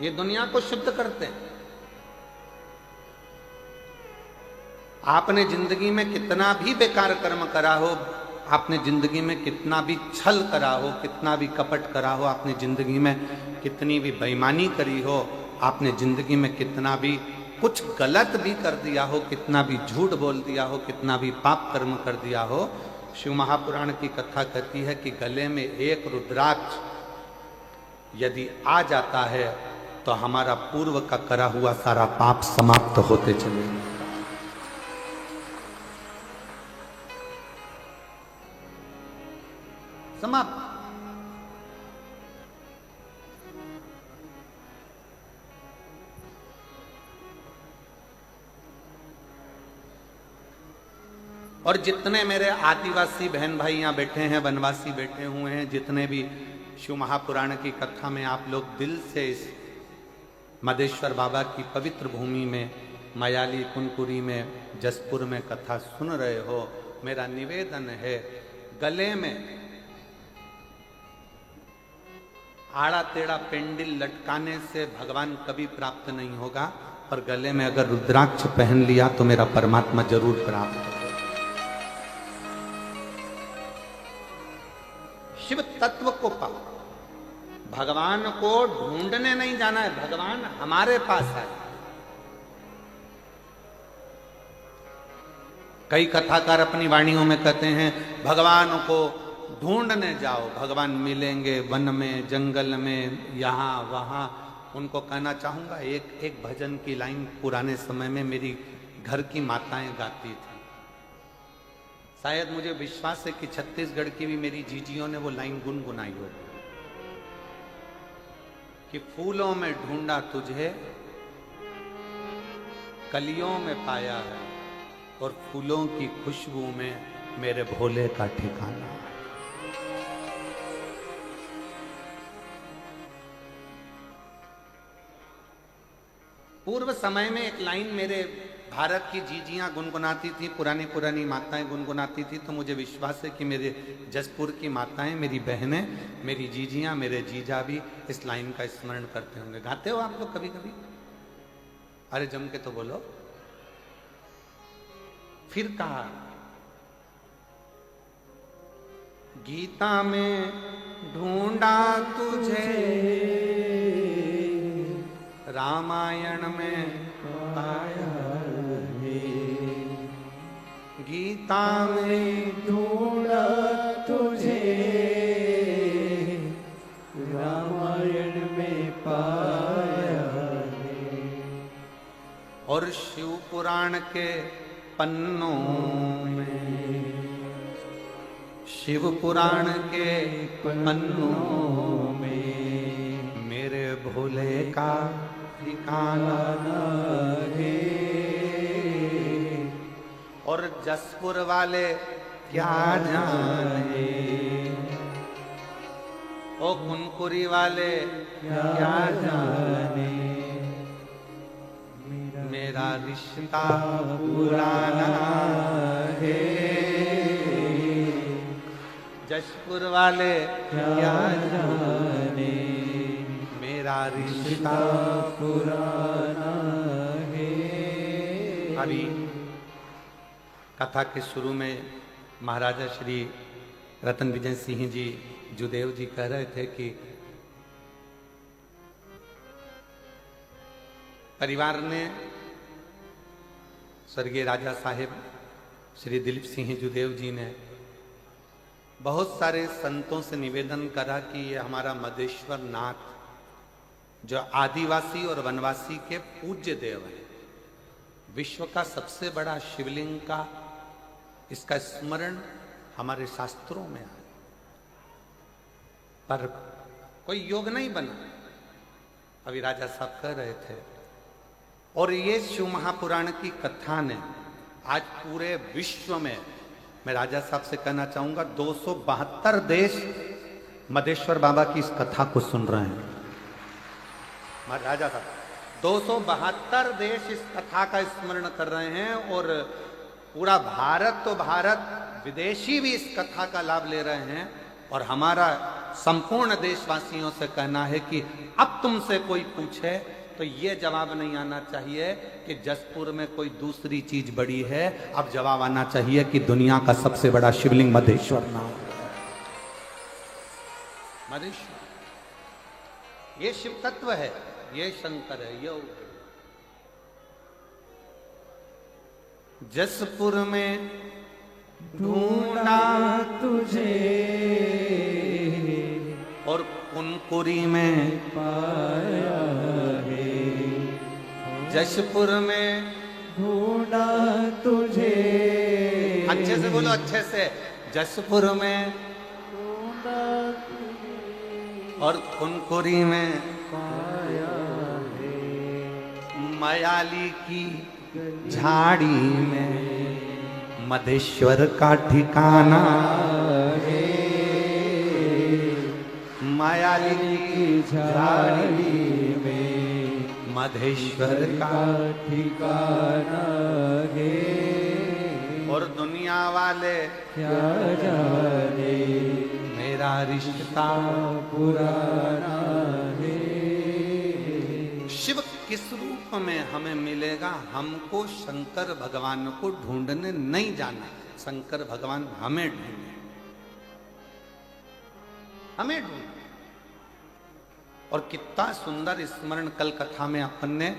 ये दुनिया को शुद्ध करते हैं। आपने जिंदगी में कितना भी बेकार कर्म करा हो, आपने जिंदगी में कितना भी छल करा हो, कितना भी कपट करा हो, आपने जिंदगी में कितनी भी बेईमानी करी हो, आपने जिंदगी में कितना भी कुछ गलत भी कर दिया हो, कितना भी झूठ बोल दिया हो, कितना भी पाप कर्म कर दिया हो, शिव महापुराण की कथा कहती है कि गले में एक रुद्राक्ष यदि आ जाता है तो हमारा पूर्व का करा हुआ सारा पाप समाप्त होते चले। समाप्त। और जितने मेरे आदिवासी बहन भाई यहाँ बैठे हैं, वनवासी बैठे हुए हैं, जितने भी शिव महापुराण की कथा में आप लोग दिल से इस मदेश्वर बाबा की पवित्र भूमि में, मयाली कुनकुरी में, जसपुर में कथा सुन रहे हो, मेरा निवेदन है, गले में आड़ा टेढ़ा पेंडिल लटकाने से भगवान कभी प्राप्त नहीं होगा, पर गले में अगर रुद्राक्ष पहन लिया तो मेरा परमात्मा जरूर प्राप्त होगा। शिव तत्व को पाओ। भगवान को ढूंढने नहीं जाना है, भगवान हमारे पास है। कई कथाकार अपनी वाणियों में कहते हैं भगवान को ढूंढने जाओ, भगवान मिलेंगे वन में, जंगल में, यहां वहां। उनको कहना चाहूंगा, एक भजन की लाइन पुराने समय में मेरी घर की माताएं गाती थी। शायद मुझे विश्वास है कि छत्तीसगढ़ की भी मेरी जीजियों ने वो लाइन गुनगुनाई हो कि फूलों में ढूंढा तुझे, कलियों में पाया है, और फूलों की खुशबू में मेरे भोले का ठिकाना है। पूर्व समय में एक लाइन मेरे भारत की जीजियां गुनगुनाती थी, पुरानी पुरानी माताएं गुनगुनाती थी, तो मुझे विश्वास है कि मेरे जसपुर की माताएं, मेरी बहनें, मेरी जीजियां, मेरे जीजा भी इस लाइन का स्मरण करते होंगे। गाते हो आप लोग कभी कभी? अरे जम के तो बोलो। फिर कहा, गीता में ढूंढा तुझे, रामायण में पाया, गीता में ढूंढा तुझे, रामायण में पाया, और शिव पुराण के पन्नों में, शिव पुराण के पन्नों में मेरे भोले का ठिकाना है। और जसपुर वाले क्या जाने, ओ कुनकुरी वाले क्या जाने, मेरा रिश्ता पुराना है। जसपुर वाले क्या जाने, मेरा रिश्ता पुराना है। अभी कथा के शुरू में महाराजा श्री रतन विजय सिंह जी जुदेव जी कह रहे थे कि परिवार ने स्वर्गीय राजा साहेब श्री दिलीप सिंह जुदेव जी ने बहुत सारे संतों से निवेदन करा कि ये हमारा मदेश्वर नाथ जो आदिवासी और वनवासी के पूज्य देव है, विश्व का सबसे बड़ा शिवलिंग का इसका स्मरण हमारे शास्त्रों में है, पर कोई योग नहीं बना। अभी राजा साहब कह रहे थे, और ये शिव महापुराण की कथा ने आज पूरे विश्व में, मैं राजा साहब से कहना चाहूंगा, 272 देश मदेश्वर बाबा की इस कथा को सुन रहे हैं। राजा साहब 272 देश इस कथा का स्मरण कर रहे हैं, और पूरा भारत तो भारत, विदेशी भी इस कथा का लाभ ले रहे हैं। और हमारा संपूर्ण देशवासियों से कहना है कि अब तुमसे कोई पूछे तो ये जवाब नहीं आना चाहिए कि जसपुर में कोई दूसरी चीज बड़ी है। अब जवाब आना चाहिए कि दुनिया का सबसे बड़ा शिवलिंग मधेश्वर नाम मधेश्वर, ये शिव तत्व है, ये शंकर है, योग। जसपुर में ढूंढा तुझे और कुनकुरी में पाया है। जसपुर में ढूंढा तुझे, अच्छे से बोलो, अच्छे से। जसपुर में ढूंढा और कुनकुरी में पाया है। मयाली की झाड़ी में मधेश्वर का ठिकाना है। मयाली की झाड़ी में मधेश्वर का ठिकाना है। और दुनिया वाले क्या जाने मेरा रिश्ता पुराना है। शिव किस रूप में हमें मिलेगा? हमको शंकर भगवान को ढूंढने नहीं जाना, शंकर भगवान हमें ढूंढे, हमें ढूंढे। और कितना सुंदर स्मरण कल कथा में अपन ने,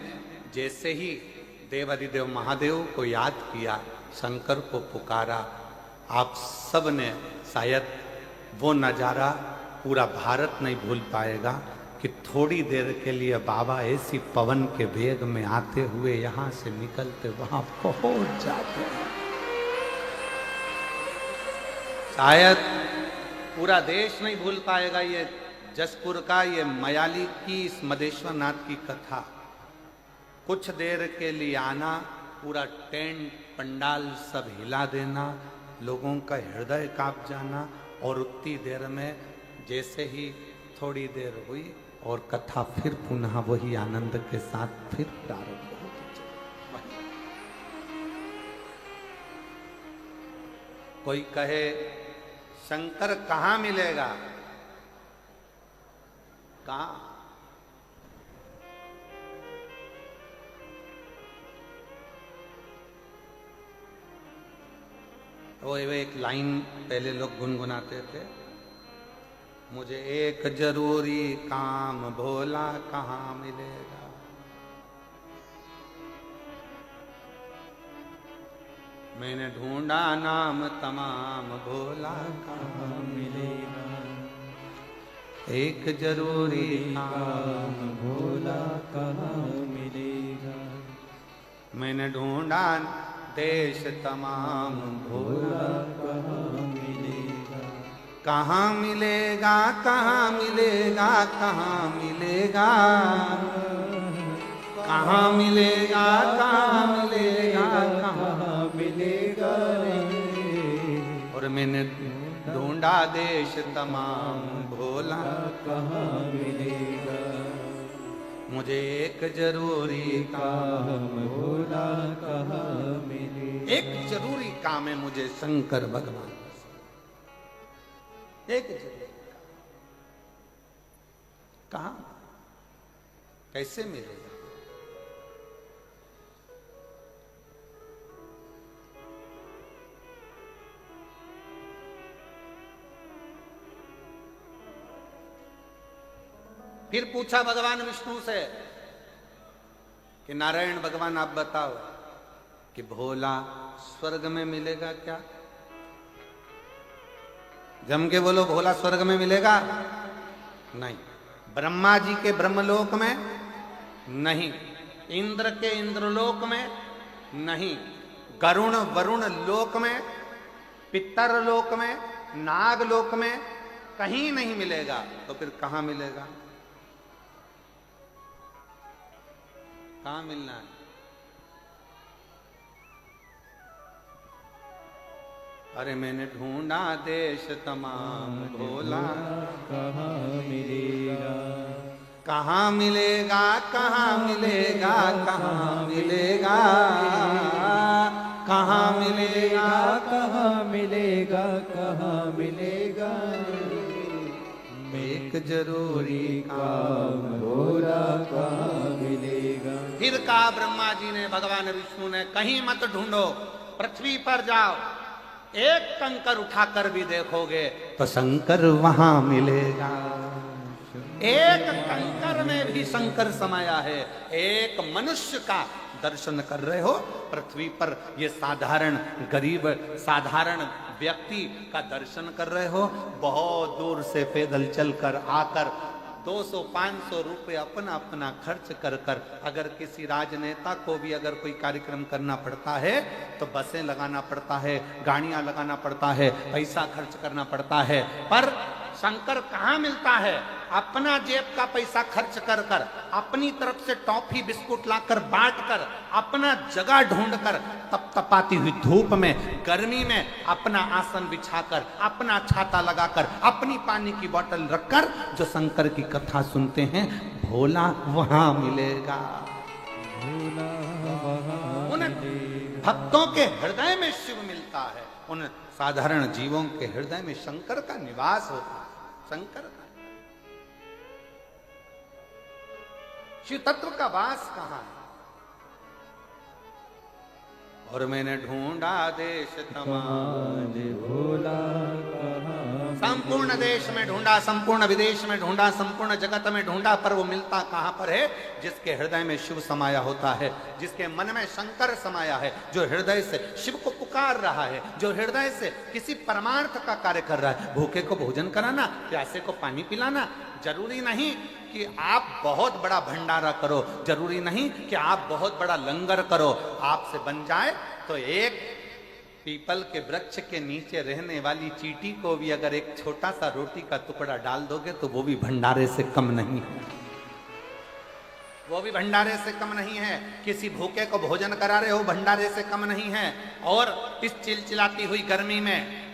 जैसे ही देवाधिदेव महादेव को याद किया, शंकर को पुकारा, आप सब ने शायद वो नजारा पूरा भारत नहीं भूल पाएगा कि थोड़ी देर के लिए बाबा ऐसी पवन के वेग में आते हुए यहां से निकलते वहां पहुंच जाते हैं। शायद पूरा देश नहीं भूल पाएगा ये जसपुर का, ये मयाली की, इस मधेश्वर नाथ की कथा। कुछ देर के लिए आना, पूरा टेंट पंडाल सब हिला देना, लोगों का हृदय कांप जाना, और उतनी देर में जैसे ही थोड़ी देर हुई और कथा फिर पुनः वही आनंद के साथ फिर प्रारंभ होती चली। कोई कहे शंकर कहाँ मिलेगा? कहाँ? वो एक लाइन पहले लोग गुनगुनाते थे, मुझे एक जरूरी काम भोला कहाँ मिलेगा। मैंने ढूंढा नाम तमाम भोला कहाँ मिलेगा। एक जरूरी काम भोला कहाँ मिलेगा। मैंने ढूंढा देश तमाम भोला कहाँ मिलेगा। कहाँ मिलेगा, कहाँ मिलेगा, कहाँ मिलेगा, कहाँ मिलेगा, कहाँ मिलेगा, कहाँ मिलेगा। और मैंने ढूंढा देश तमाम भोला कहाँ मिलेगा। मुझे एक जरूरी काम भोला कहाँ मिलेगा। एक जरूरी काम है मुझे शंकर भगवान, एक जरूरी काम। कहाँ, कैसे मिलेगा? फिर पूछा भगवान विष्णु से कि नारायण भगवान आप बताओ कि भोला स्वर्ग में मिलेगा क्या? जम के बोलो, भोला स्वर्ग में मिलेगा? नहीं। ब्रह्मा जी के ब्रह्मलोक में नहीं, इंद्र के इंद्रलोक में नहीं, गरुण वरुण लोक में, पितर लोक में, नाग लोक में कहीं नहीं मिलेगा। तो फिर कहां मिलेगा? कहां मिलना है? अरे मैंने ढूंढा देश तमाम भोला कहाँ मिलेगा। कहाँ मिलेगा, कहाँ मिलेगा, कहाँ मिलेगा, कहाँ मिलेगा, कहाँ मिलेगा, कहाँ मिलेगा। एक जरूरी काम भोला कहाँ मिलेगा। फिर कहा ब्रह्मा जी ने, भगवान विष्णु ने, कहीं मत ढूंढो, पृथ्वी पर जाओ, एक कंकर उठाकर भी देखोगे तो शंकर वहां मिलेगा। एक कंकर में भी शंकर समाया है। एक मनुष्य का दर्शन कर रहे हो पृथ्वी पर, ये साधारण गरीब साधारण व्यक्ति का दर्शन कर रहे हो, बहुत दूर से पैदल चलकर आकर 200-500 रुपए अपना अपना खर्च कर कर, अगर किसी राजनेता को भी अगर कोई कार्यक्रम करना पड़ता है तो बसें लगाना पड़ता है, गाड़ियां लगाना पड़ता है, पैसा खर्च करना पड़ता है। पर शंकर कहाँ मिलता है? अपना जेब का पैसा खर्च कर कर, अपनी तरफ से टॉफी बिस्कुट लाकर बांट कर, अपना जगह ढूंढ कर, तपतपाती हुई धूप में, गर्मी में अपना आसन बिछाकर, अपना छाता लगाकर, अपनी पानी की बोतल रखकर जो शंकर की कथा सुनते हैं, भोला वहां मिलेगा। उन भक्तों के हृदय में शिव मिलता है, उन साधारण जीवों के हृदय में शंकर का निवास होता है। शंकर का शिव तत्व का वास कहां है? और मैंने ढूंढा देश तमाम, भोला कहाँ संपूर्ण देश में ढूंढा, संपूर्ण विदेश में ढूंढा, संपूर्ण जगत में ढूंढा, पर वो मिलता कहां पर है? जिसके हृदय में शिव समाया होता है, जिसके मन में शंकर समाया है, जो हृदय से शिव को पुकार रहा है, जो हृदय से किसी परमार्थ का कार्य कर रहा है। भूखे को भोजन कराना, प्यासे को पानी पिलाना, जरूरी नहीं कि आप बहुत बड़ा भंडारा करो, जरूरी नहीं कि आप बहुत बड़ा लंगर करो। आपसे बन जाए तो एक पीपल के वृक्ष के नीचे रहने वाली चींटी को भी अगर एक छोटा सा रोटी का टुकड़ा डाल दोगे तो वो भी भंडारे से कम नहीं है, वो भी भंडारे से कम नहीं है। किसी भूखे को भोजन करा रहे हो, भंडारे से कम नहीं है। और इस चिलचिलाती हुई गर्मी में,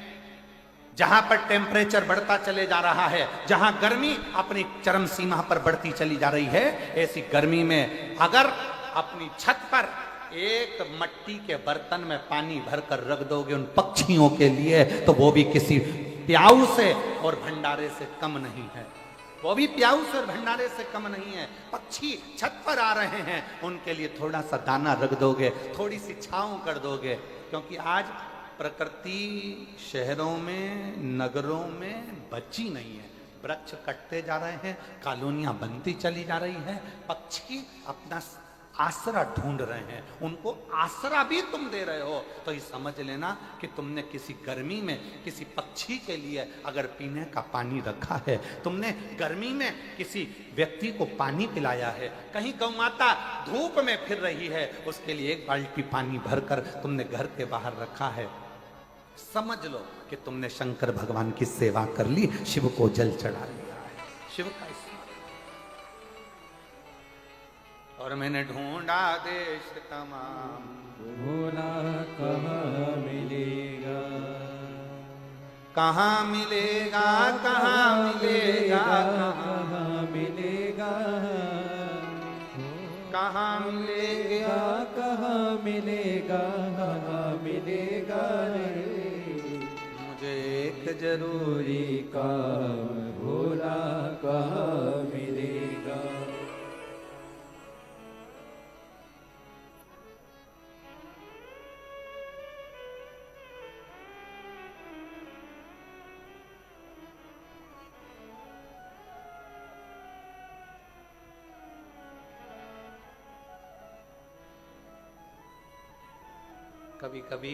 जहां पर टेम्परेचर बढ़ता चले जा रहा है, जहां गर्मी अपनी चरम सीमा पर बढ़ती चली जा रही है, ऐसी गर्मी में अगर अपनी छत पर एक मट्टी के बर्तन में पानी भरकर रख दोगे उन पक्षियों के लिए, तो वो भी किसी प्याऊ से और भंडारे से कम नहीं है। वो भी प्याऊ से और भंडारे से कम नहीं है। पक्षी छत पर आ रहे हैं, उनके लिए थोड़ा सा दाना रख दोगे, थोड़ी सी छांव कर दोगे, क्योंकि आज प्रकृति शहरों में, नगरों में बची नहीं है। वृक्ष कटते जा रहे हैं, कॉलोनियां बनती चली जा रही है, पक्षी अपना आसरा ढूंढ रहे हैं, उनको आसरा भी तुम दे रहे हो। तो ये समझ लेना कि तुमने किसी गर्मी में किसी पक्षी के लिए अगर पीने का पानी रखा है, तुमने गर्मी में किसी व्यक्ति को पानी पिलाया है, कहीं गौ माता धूप में फिर रही है, उसके लिए एक बाल्टी पानी भरकर तुमने घर के बाहर रखा है, समझ लो कि तुमने शंकर भगवान की सेवा कर ली, शिव को जल चढ़ा लिया है। शिव का और मैंने ढूंढा देश तमाम, भोला कहाँ मिलेगा। कहाँ मिलेगा, कहाँ मिलेगा, कहाँ मिलेगा, कहाँ मिलेगा, कहाँ मिलेगा, कहाँ मिलेगा रे। मुझे एक जरूरी काम भोला कहाँ मिलेगा। कभी कभी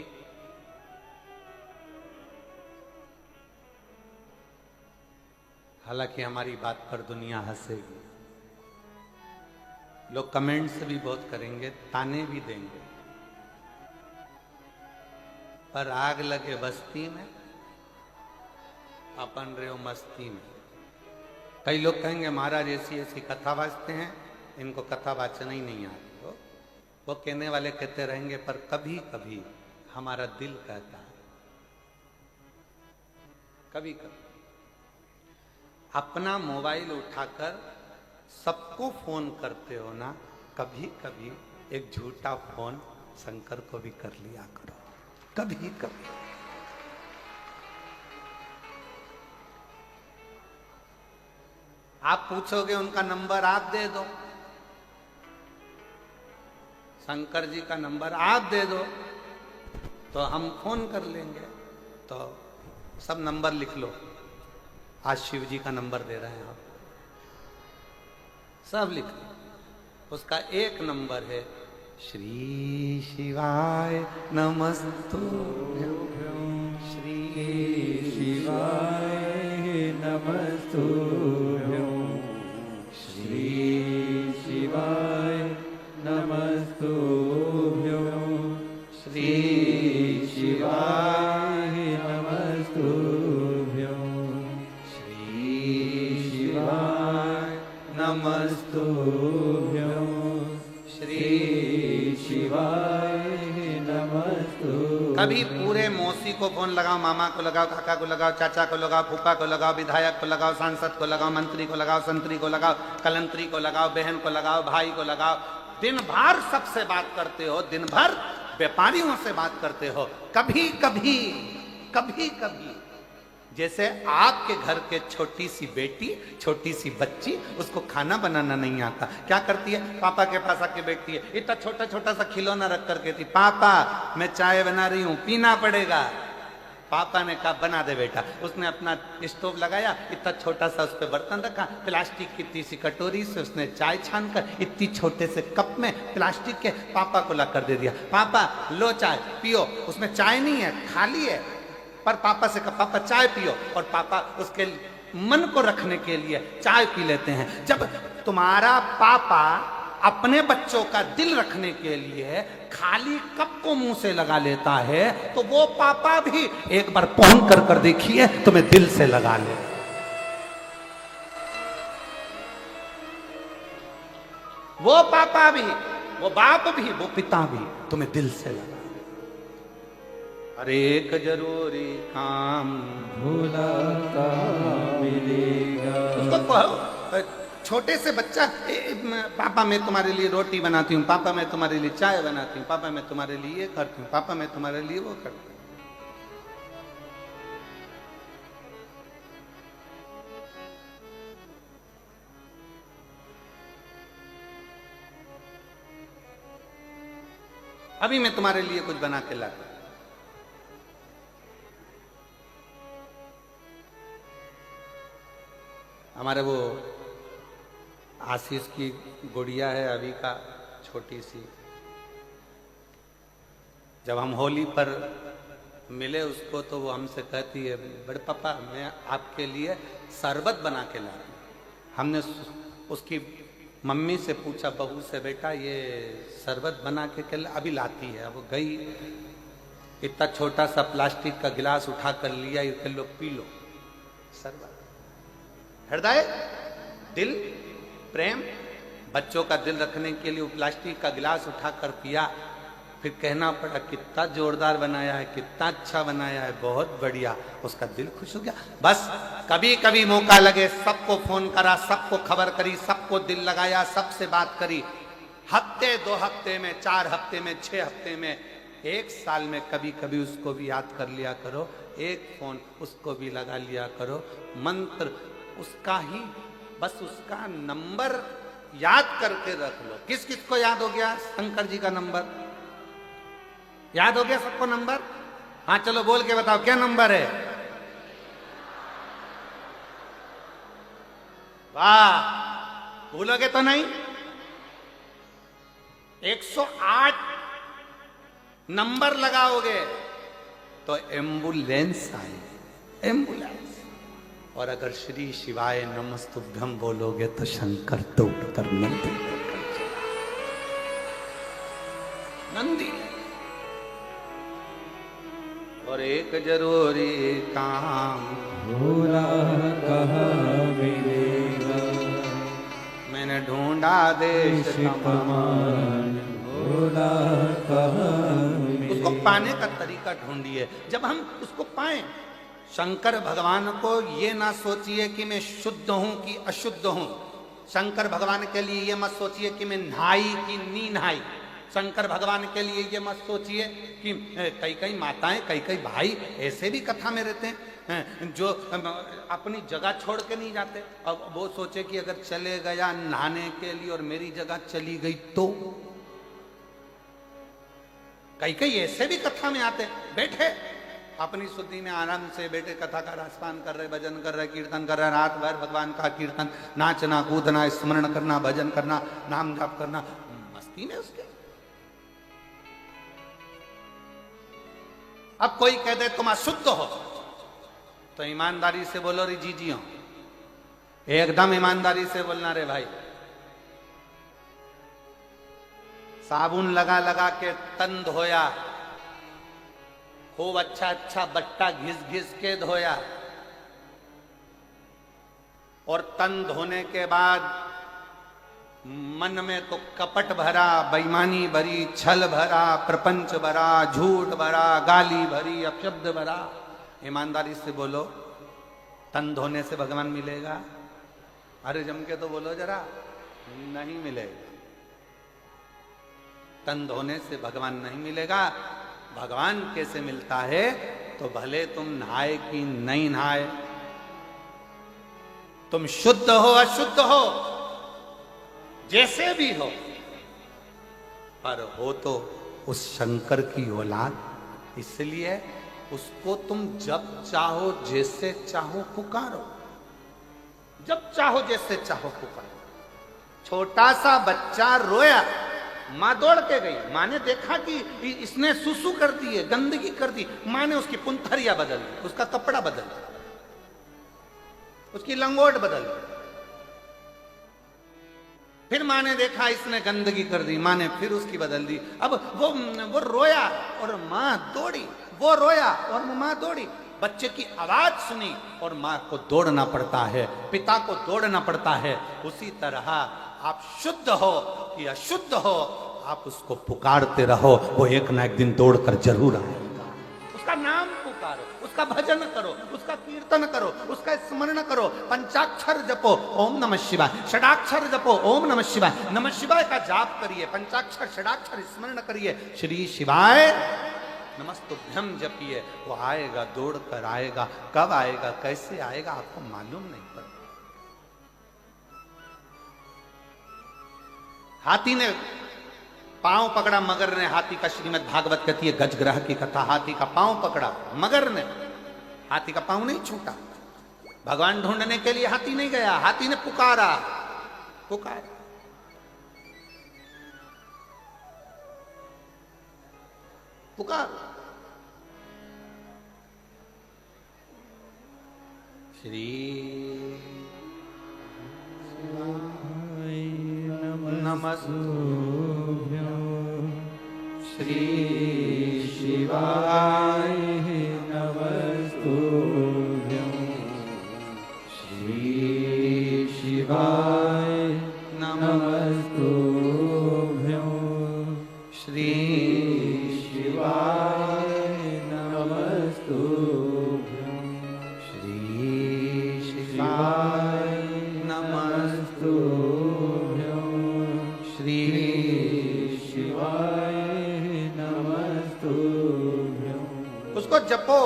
हालांकि हमारी बात पर दुनिया हंसेगी, लोग कमेंट्स भी बहुत करेंगे, ताने भी देंगे, पर आग लगे बस्ती में अपन रहे हो मस्ती में। कई लोग कहेंगे महाराज ऐसी ऐसी कथा वाचते हैं, इनको कथा वाचना ही नहीं आती हो। वो कहने वाले कहते रहेंगे, पर कभी कभी हमारा दिल कहता है, कभी कभी अपना मोबाइल उठाकर सबको फोन करते हो ना, कभी कभी एक झूठा फोन शंकर को भी कर लिया करो, कभी कभी। आप पूछोगे उनका नंबर आप दे दो, शंकर जी का नंबर आप दे दो तो हम फोन कर लेंगे। तो सब नंबर लिख लो, आज शिव जी का नंबर दे रहे हैं आप, सब लिख लो। उसका एक नंबर है श्री शिवाय नमस्तुभ्यं, श्री शिवाय नमस्तुभ्यं, श्री शिवाय नमस्तुभ्यं, श्री शिवाय नमस्तुभ्यं, श्री शिवाय नमस्तुभ्यं, श्री शिवाय नमस्तुभ्यं। कभी पूरे मौसी को फोन लगाओ, मामा को लगाओ, काका को लगाओ, चाचा को लगाओ, फूफा को लगाओ, विधायक को लगाओ, सांसद को लगाओ, मंत्री को लगाओ, संतरी को लगाओ, कलंतरी को लगाओ, बहन को लगाओ, भाई को लगाओ। दिन भर सबसे बात करते हो, दिन भर व्यापारियों से बात करते हो। कभी कभी कभी कभी जैसे आपके घर के छोटी सी बेटी, छोटी सी बच्ची, उसको खाना बनाना नहीं आता, क्या करती है? पापा के पास आके बैठती है, इतना छोटा छोटा सा खिलौना रख कर कहती, पापा मैं चाय बना रही हूं, पीना पड़ेगा। पापा ने कहा बना दे बेटा। उसने अपना स्टोव लगाया, इतना छोटा सा उस पर बर्तन रखा, प्लास्टिक की इतनी सी कटोरी से उसने चाय छान कर इतनी छोटे से कप में प्लास्टिक के पापा को ला कर दे दिया। पापा लो चाय पियो। उसमें चाय नहीं है, खाली है, पर पापा से कहा पापा चाय पियो, और पापा उसके मन को रखने के लिए चाय पी लेते हैं। जब तुम्हारा पापा अपने बच्चों का दिल रखने के लिए खाली कप को मुंह से लगा लेता है, तो वो पापा भी एक बार फोन कर कर देखिए तुम्हें दिल से लगा ले। वो पापा भी, वो बाप भी, वो पिता भी तुम्हें दिल से लगा। अरे एक जरूरी काम भोला का मिलेगा। उसको कहो, छोटे से बच्चा, पापा मैं तुम्हारे लिए रोटी बनाती हूँ, पापा मैं तुम्हारे लिए चाय बनाती हूँ, पापा मैं तुम्हारे लिए ये करती हूँ, पापा मैं तुम्हारे लिए वो करती हूँ। अभी मैं तुम्हारे लिए कुछ बना के लाता। हमारे वो आशीष की गुड़िया है अभी का, छोटी सी, जब हम होली पर मिले उसको तो वो हमसे कहती है, बड़े पापा मैं आपके लिए शरबत बना के ला। हमने उसकी मम्मी से पूछा, बहू से, बेटा ये शरबत बना के क्या? अभी लाती है। अब गई, इतना छोटा सा प्लास्टिक का गिलास उठा कर लिया, ये लो पी लो शरबत। हृदय, दिल, प्रेम, बच्चों का दिल रखने के लिए वो प्लास्टिक का गिलास उठाकर पिया। फिर कहना पड़ा कितना जोरदार बनाया है, कितना अच्छा बनाया है, बहुत बढ़िया। उसका दिल खुश हो गया। बस कभी कभी मौका लगे सबको फोन करा, सबको खबर करी, सबको दिल लगाया, सबसे बात करी। हफ्ते, 2 हफ्ते में, 4 हफ्ते में, 6 हफ्ते में, 1 साल में कभी कभी उसको भी याद कर लिया करो, एक फोन उसको भी लगा लिया करो। मंत्र उसका ही, बस उसका नंबर याद करके रख लो। किस किस को याद हो गया शंकर जी का नंबर? याद हो गया सबको नंबर? हाँ चलो बोल के बताओ क्या नंबर है? वाह, भूलोगे तो नहीं? 108 नंबर लगाओगे तो एम्बुलेंस आए, एम्बुलेंस। और अगर श्री शिवाय नमस्तुभ्यम बोलोगे तो शंकर दौड़ कर नंदी। और एक जरूरी काम भोला कहाँ मिलेगा, मैंने ढूंढा देश तमाम, भोला कहाँ मिलेगा। उसको पाने का तरीका ढूंढिए। जब हम उसको पाएं, शंकर भगवान को ये ना सोचिए कि मैं शुद्ध हूं कि अशुद्ध हूं। शंकर भगवान के लिए ये मत सोचिए कि मैं नहाई कि नी नहाई। शंकर भगवान के लिए ये मत सोचिए कि कई कई माताएं, कई कई भाई ऐसे भी कथा में रहते हैं, जो अपनी जगह छोड़ के नहीं जाते। अब वो सोचे कि अगर चले गया नहाने के लिए और मेरी जगह चली गई तो। कई कई ऐसे भी कथा में आते, बैठे अपनी शुद्धि में आराम से बैठे, कथा का राजपान कर रहे, भजन कर रहे, कीर्तन कर रहे, रात भर भगवान का कीर्तन, नाचना कूदना, स्मरण करना, भजन करना, नाम जाप करना, मस्ती में उसके। अब कोई कह दे तुम अशुद्ध हो, तो ईमानदारी से बोलो रे जी हो, एकदम ईमानदारी से बोलना रे भाई। साबुन लगा लगा के तन धोया, खूब अच्छा अच्छा बट्टा घिस घिस के धोया, और तन धोने के बाद मन में तो कपट भरा, बेईमानी भरी, छल भरा, प्रपंच भरा, झूठ भरा, गाली भरी, अपशब्द भरा। ईमानदारी से बोलो, तन धोने से भगवान मिलेगा? अरे जम के तो बोलो जरा, नहीं मिलेगा। तन धोने से भगवान नहीं मिलेगा। भगवान कैसे मिलता है? तो भले तुम नहाए कि नहीं नहाए, तुम शुद्ध हो अशुद्ध हो, जैसे भी हो, पर हो तो उस शंकर की औलाद। इसलिए उसको तुम जब चाहो जैसे चाहो पुकारो, जब चाहो जैसे चाहो पुकारो। छोटा सा बच्चा रोया, मां दौड़ के गई, मां ने देखा कि इसने सुसु कर दी है, गंदगी कर दी। मां ने उसकी पुंथरिया बदल दी, उसका कपड़ा बदल दिया, उसकी लंगोट बदल दी। फिर मां ने देखा इसने गंदगी कर दी, मां ने फिर उसकी बदल दी। अब वो रोया और मां दौड़ी, वो रोया और मां दौड़ी। बच्चे की आवाज सुनी और मां को दौड़ना पड़ता है, पिता को दौड़ना पड़ता है। उसी तरह आप शुद्ध हो कि अशुद्ध हो, आप उसको पुकारते रहो, वो एक ना एक दिन दौड़कर जरूर आएगा। उसका नाम पुकारो, उसका भजन करो, उसका कीर्तन करो, उसका स्मरण करो। पंचाक्षर जपो, ओम नमः शिवाय। षडाक्षर जपो, ओम नमः शिवाय। नमः शिवाय का जाप करिए, पंचाक्षर षडाक्षर स्मरण करिए, श्री शिवाय नमस्तुभ्यम जपिए। वो आएगा, दौड़ कर आएगा। कब आएगा, कैसे आएगा, आपको मालूम नहीं पड़ता। हाथी ने पांव पकड़ा, मगर ने हाथी का, श्रीमद् भागवत कहती है गजग्रह की कथा। हाथी का पांव पकड़ा मगर ने, हाथी का पांव नहीं छूटा। भगवान ढूंढने के लिए हाथी नहीं गया, हाथी ने पुकारा, पुकारा। पुकार श्री नमस्तुभ्यं श्री शिवाय नमस्तुभ्यं श्री शिवाय नमस्तुभ्यं श्री शिवाय नमस्तुभ्यं श्री शिवाय नमस्तुभ्यं श्री शिवाय नमस्तुभ्यं। उसको जपो।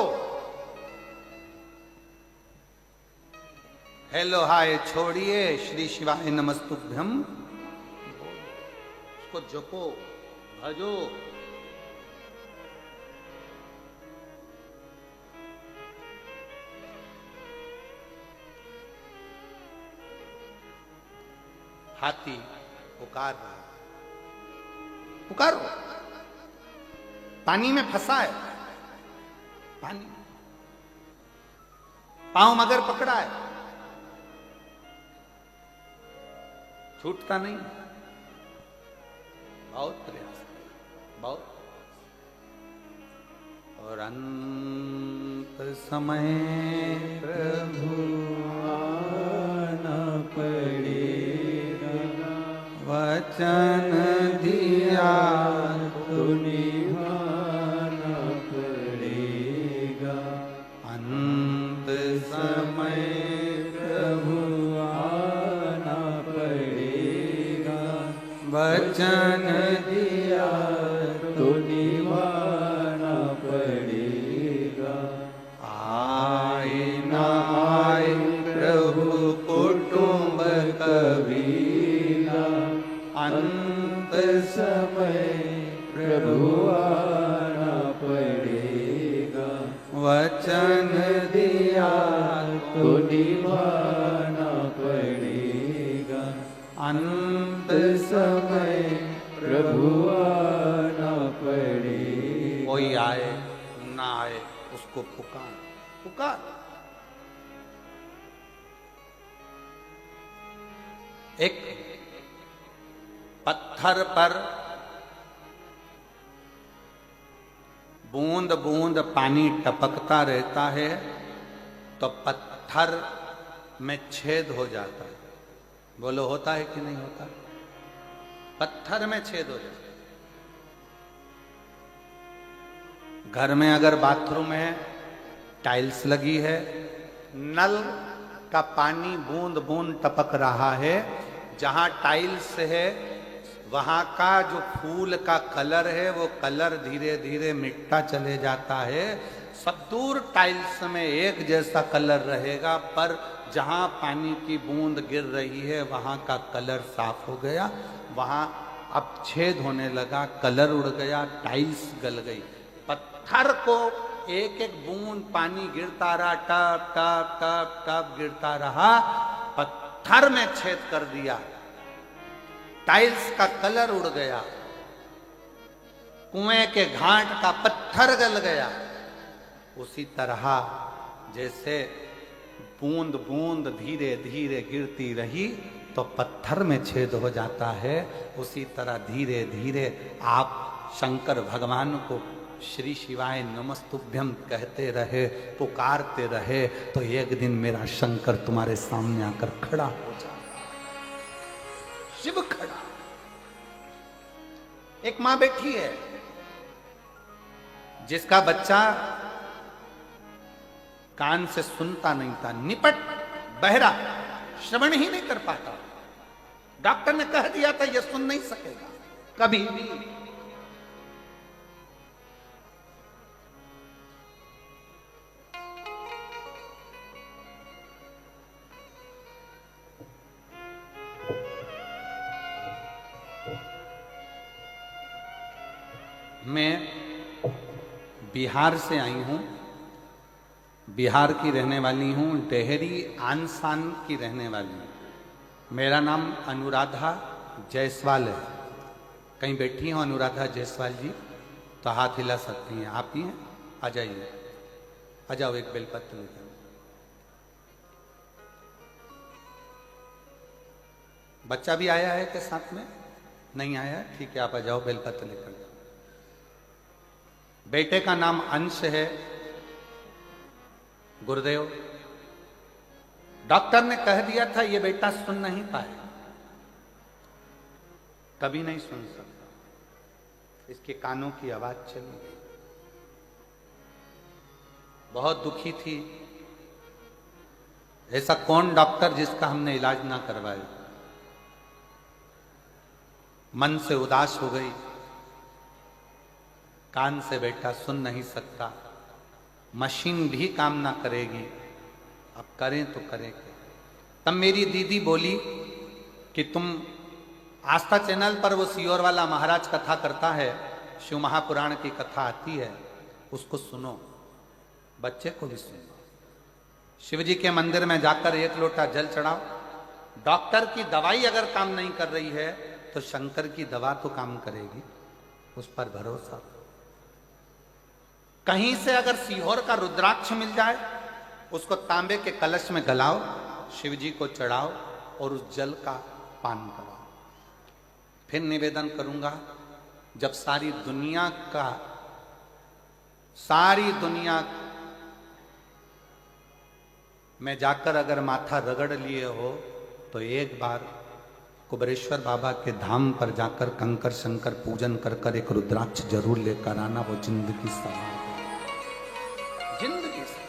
हेलो हाय छोड़िए, श्री शिवाय नमस्तुभ्यं उसको जपो, भजो। हाथी पुकार रहा है, पुकारो। पानी में फंसा है, पानी, पांव मगर पकड़ा है, छूटता नहीं। बहुत प्रयास, बहुत। और अंत समय प्रभु आना पड़ेगा, वचन दिया तो निभाना पड़ेगा। अंत समय प्रभु आना पड़ेगा, वचन दिया तो निभाना पड़ेगा। आए तो निभाना पड़ेगा। अंत समय प्रभु आना पड़ेगा। कोई आए ना आए उसको पुकार पुकार। एक पत्थर पर बूंद बूंद पानी टपकता रहता है तो पत्थर में छेद हो जाता है। बोलो होता है कि नहीं होता? पत्थर में छेद हो जाता है। घर में अगर बाथरूम है, टाइल्स लगी है, नल का पानी बूंद बूंद टपक रहा है, जहां टाइल्स है वहां का जो फूल का कलर है वो कलर धीरे धीरे मिटता चले जाता है। सब दूर टाइल्स में एक जैसा कलर रहेगा, पर जहां पानी की बूंद गिर रही है वहां का कलर साफ हो गया, वहां अब छेद होने लगा, कलर उड़ गया, टाइल्स गल गई। पत्थर को एक एक बूंद पानी गिरता रहा, टप टप टप टप गिरता रहा, पत्थर में छेद कर दिया, टाइल्स का कलर उड़ गया, कुएं के घाट का पत्थर गल गया। उसी तरह जैसे बूंद बूंद धीरे धीरे गिरती रही तो पत्थर में छेद हो जाता है, उसी तरह धीरे धीरे आप शंकर भगवान को श्री शिवाय नमस्तुभ्यम कहते रहे, पुकारते रहे, तो एक दिन मेरा शंकर तुम्हारे सामने आकर खड़ा हो जाएगा। शिव खड़ा। एक मां बैठी है जिसका बच्चा कान से सुनता नहीं था, निपट बहरा, श्रवण ही नहीं कर पाता। डॉक्टर ने कह दिया था यह सुन नहीं सकेगा कभी भी। मैं बिहार से आई हूं, बिहार की रहने वाली हूं, डेहरी आनसान की रहने वाली हूं। मेरा नाम अनुराधा जायसवाल है। कहीं बैठी हो अनुराधा जायसवाल जी तो हाथ हिला सकती हैं। आप ही हैं? आ जाइए, आ जाओ, एक बेलपत्र लेकर। बच्चा भी आया है के साथ में? नहीं आया? ठीक है, आप आ जाओ, बेलपत्र लेकर जाओ। बेटे का नाम अंश है, गुरुदेव। डॉक्टर ने कह दिया था ये बेटा सुन नहीं पाएगा, कभी नहीं सुन सकता, इसके कानों की आवाज चली गई। बहुत दुखी थी। ऐसा कौन डॉक्टर जिसका हमने इलाज ना करवाया। मन से उदास हो गई, कान से बेटा सुन नहीं सकता, मशीन भी काम ना करेगी, अब करें तो करें क्या। तब मेरी दीदी बोली कि तुम आस्था चैनल पर वो सियोर वाला महाराज कथा करता है, शिव महापुराण की कथा आती है, उसको सुनो, बच्चे को भी सुनो। शिव जी के मंदिर में जाकर एक लोटा जल चढ़ाओ। डॉक्टर की दवाई अगर काम नहीं कर रही है तो शंकर की दवा तो काम करेगी, उस पर भरोसा। कहीं से अगर सीहोर का रुद्राक्ष मिल जाए उसको तांबे के कलश में गलाओ, शिव जी को चढ़ाओ और उस जल का पान कराओ। फिर निवेदन करूंगा, जब सारी दुनिया में जाकर अगर माथा रगड़ लिए हो तो एक बार कुबरेश्वर बाबा के धाम पर जाकर कंकर शंकर पूजन कर कर एक रुद्राक्ष जरूर लेकर आना, वो जिंदगी सवार जिंदगी से।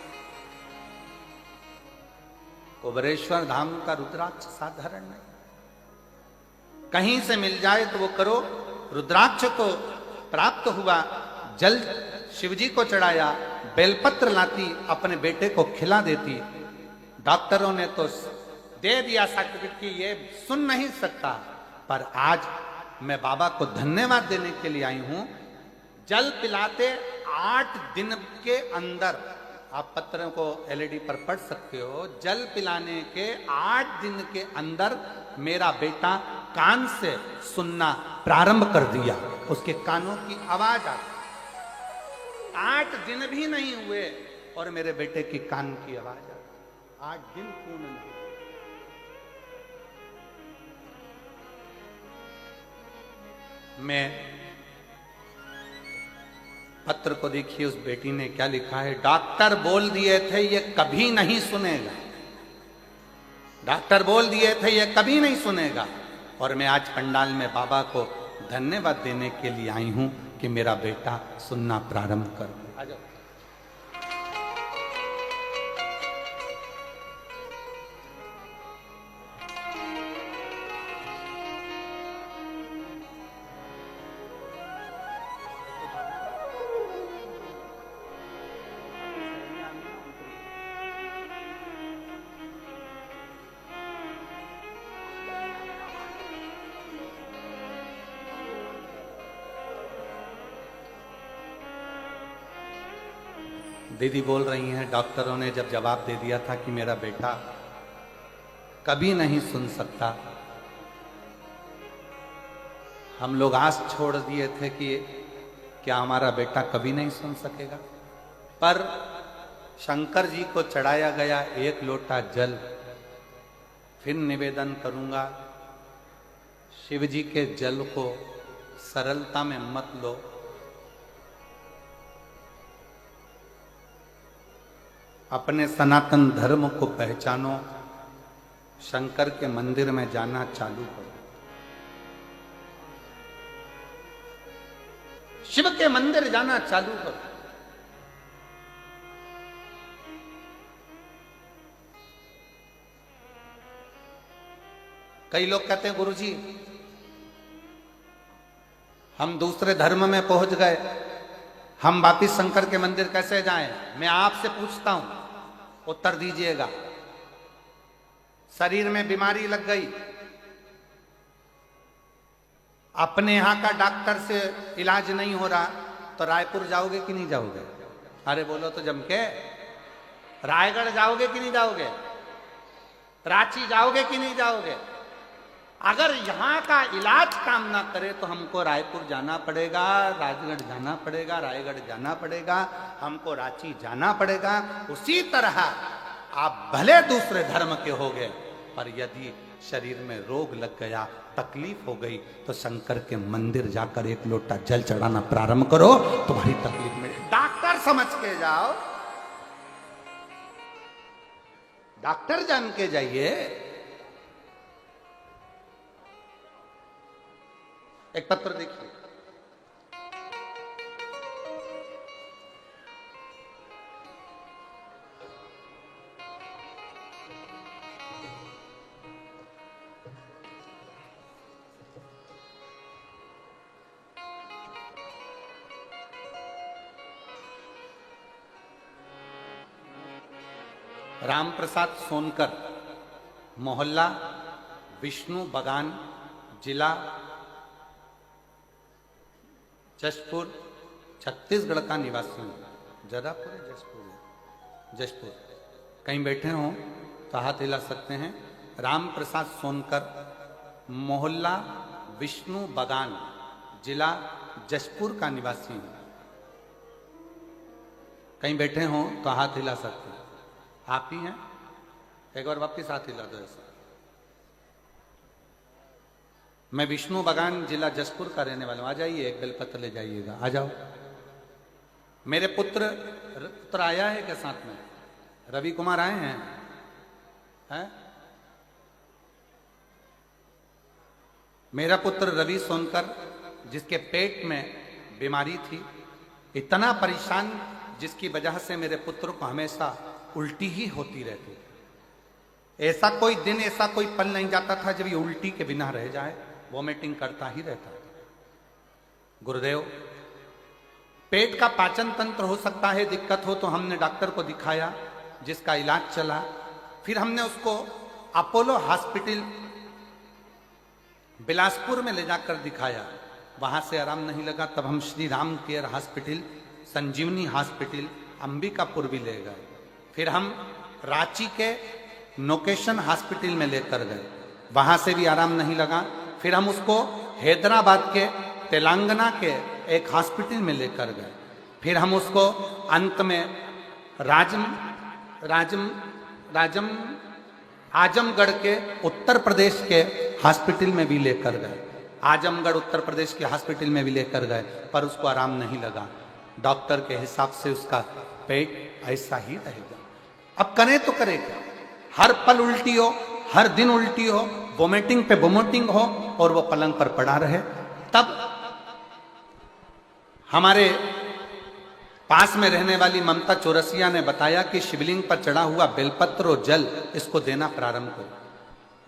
कुबरेश्वर धाम का रुद्राक्ष साधारण नहीं, कहीं से मिल जाए तो वो करो। रुद्राक्ष को प्राप्त हुआ, जल शिवजी को चढ़ाया, बेलपत्र लाती, अपने बेटे को खिला देती। डॉक्टरों ने तो दे दिया सर्टिफिकेट कि ये सुन नहीं सकता, पर आज मैं बाबा को धन्यवाद देने के लिए आई हूं। जल पिलाते 8 दिन के अंदर आप पत्रों को एलईडी पर पढ़ सकते हो। जल पिलाने के 8 दिन के अंदर मेरा बेटा कान से सुनना प्रारंभ कर दिया, उसके कानों की आवाज आ गई। 8 दिन भी नहीं हुए और मेरे बेटे की कान की आवाज आ गई। 8 दिन पूर्ण नहीं। मैं पत्र को देखिए, उस बेटी ने क्या लिखा है। डॉक्टर बोल दिए थे ये कभी नहीं सुनेगा, डॉक्टर बोल दिए थे ये कभी नहीं सुनेगा, और मैं आज पंडाल में बाबा को धन्यवाद देने के लिए आई हूं कि मेरा बेटा सुनना प्रारंभ कर दिया। आ जाओ। दीदी बोल रही हैं, डॉक्टरों ने जब जवाब दे दिया था कि मेरा बेटा कभी नहीं सुन सकता, हम लोग आस छोड़ दिए थे कि क्या हमारा बेटा कभी नहीं सुन सकेगा। पर शंकर जी को चढ़ाया गया 1 लोटा जल, फिर निवेदन करूंगा, शिव जी के जल को सरलता में मत लो। अपने सनातन धर्म को पहचानो, शंकर के मंदिर में जाना चालू करो। शिव के मंदिर जाना चालू करो। कई लोग कहते हैं गुरुजी हम दूसरे धर्म में पहुंच गए, हम वापिस शंकर के मंदिर कैसे जाएं? मैं आपसे पूछता हूं, उत्तर दीजिएगा। शरीर में बीमारी लग गई, अपने यहां का डॉक्टर से इलाज नहीं हो रहा, तो रायपुर जाओगे कि नहीं जाओगे? अरे बोलो तो जम के। रायगढ़ जाओगे कि नहीं जाओगे? रांची जाओगे कि नहीं जाओगे? अगर यहां का इलाज काम ना करे तो हमको रायपुर जाना पड़ेगा, राजगढ़ जाना पड़ेगा, रायगढ़ जाना पड़ेगा, हमको रांची जाना पड़ेगा। उसी तरह आप भले दूसरे धर्म के हो गए, पर यदि शरीर में रोग लग गया, तकलीफ हो गई, तो शंकर के मंदिर जाकर 1 लोटा जल चढ़ाना प्रारंभ करो, तुम्हारी तकलीफ में डॉक्टर समझ के जाओ, डॉक्टर जान के जाइए। एक पत्र देखिए, राम प्रसाद सोनकर, मोहल्ला विष्णु बगान, जिला जशपुर, छत्तीसगढ़ का निवासी हूं। जदापुर है, जशपुर है, जशपुर। कहीं बैठे हो तो हाथ हिला सकते हैं। राम प्रसाद सोनकर, मोहल्ला विष्णु बगान, जिला जशपुर का निवासी हूं। कहीं बैठे हो तो हाथ हिला सकते हैं। आप ही हैं? एक बार वापिस हाथ हिला दो ऐसा। मैं विष्णु बगान, जिला जशपुर का रहने वाला हूं। आ जाइए, एक बेलपत्र ले जाइएगा, आ जाओ। मेरे पुत्र आया है क्या साथ में? रवि कुमार आए हैं? मेरा पुत्र रवि सोनकर, जिसके पेट में बीमारी थी, इतना परेशान, जिसकी वजह से मेरे पुत्र को हमेशा उल्टी ही होती रहती। ऐसा कोई दिन, ऐसा कोई पल नहीं जाता था जब ये उल्टी के बिना रह जाए, वॉमिटिंग करता ही रहता था। गुरुदेव, पेट का पाचन तंत्र हो सकता है दिक्कत हो, तो हमने डॉक्टर को दिखाया, जिसका इलाज चला। फिर हमने उसको अपोलो हॉस्पिटल बिलासपुर में ले जाकर दिखाया, वहां से आराम नहीं लगा। तब हम श्री राम केयर हॉस्पिटल, संजीवनी हॉस्पिटल, अंबिकापुर भी ले गए। फिर हम रांची के नोकेशन हॉस्पिटल में लेकर गए, वहां से भी आराम नहीं लगा। फिर हम उसको हैदराबाद के तेलंगाना के एक हॉस्पिटल में लेकर गए। फिर हम उसको अंत में आजमगढ़ के उत्तर प्रदेश के हॉस्पिटल में भी लेकर गए। आजमगढ़ उत्तर प्रदेश के हॉस्पिटल में भी लेकर गए, पर उसको आराम नहीं लगा। डॉक्टर के हिसाब से उसका पेट ऐसा ही रहेगा। अब करें तो करें क्या? हर पल उल्टी हो, हर दिन उल्टी हो, वोमिटिंग पे वोमिटिंग हो और वो पलंग पर पड़ा रहे। तब हमारे पास में रहने वाली ममता चौरसिया ने बताया कि शिवलिंग पर चढ़ा हुआ बेलपत्र और जल इसको देना प्रारंभ करो।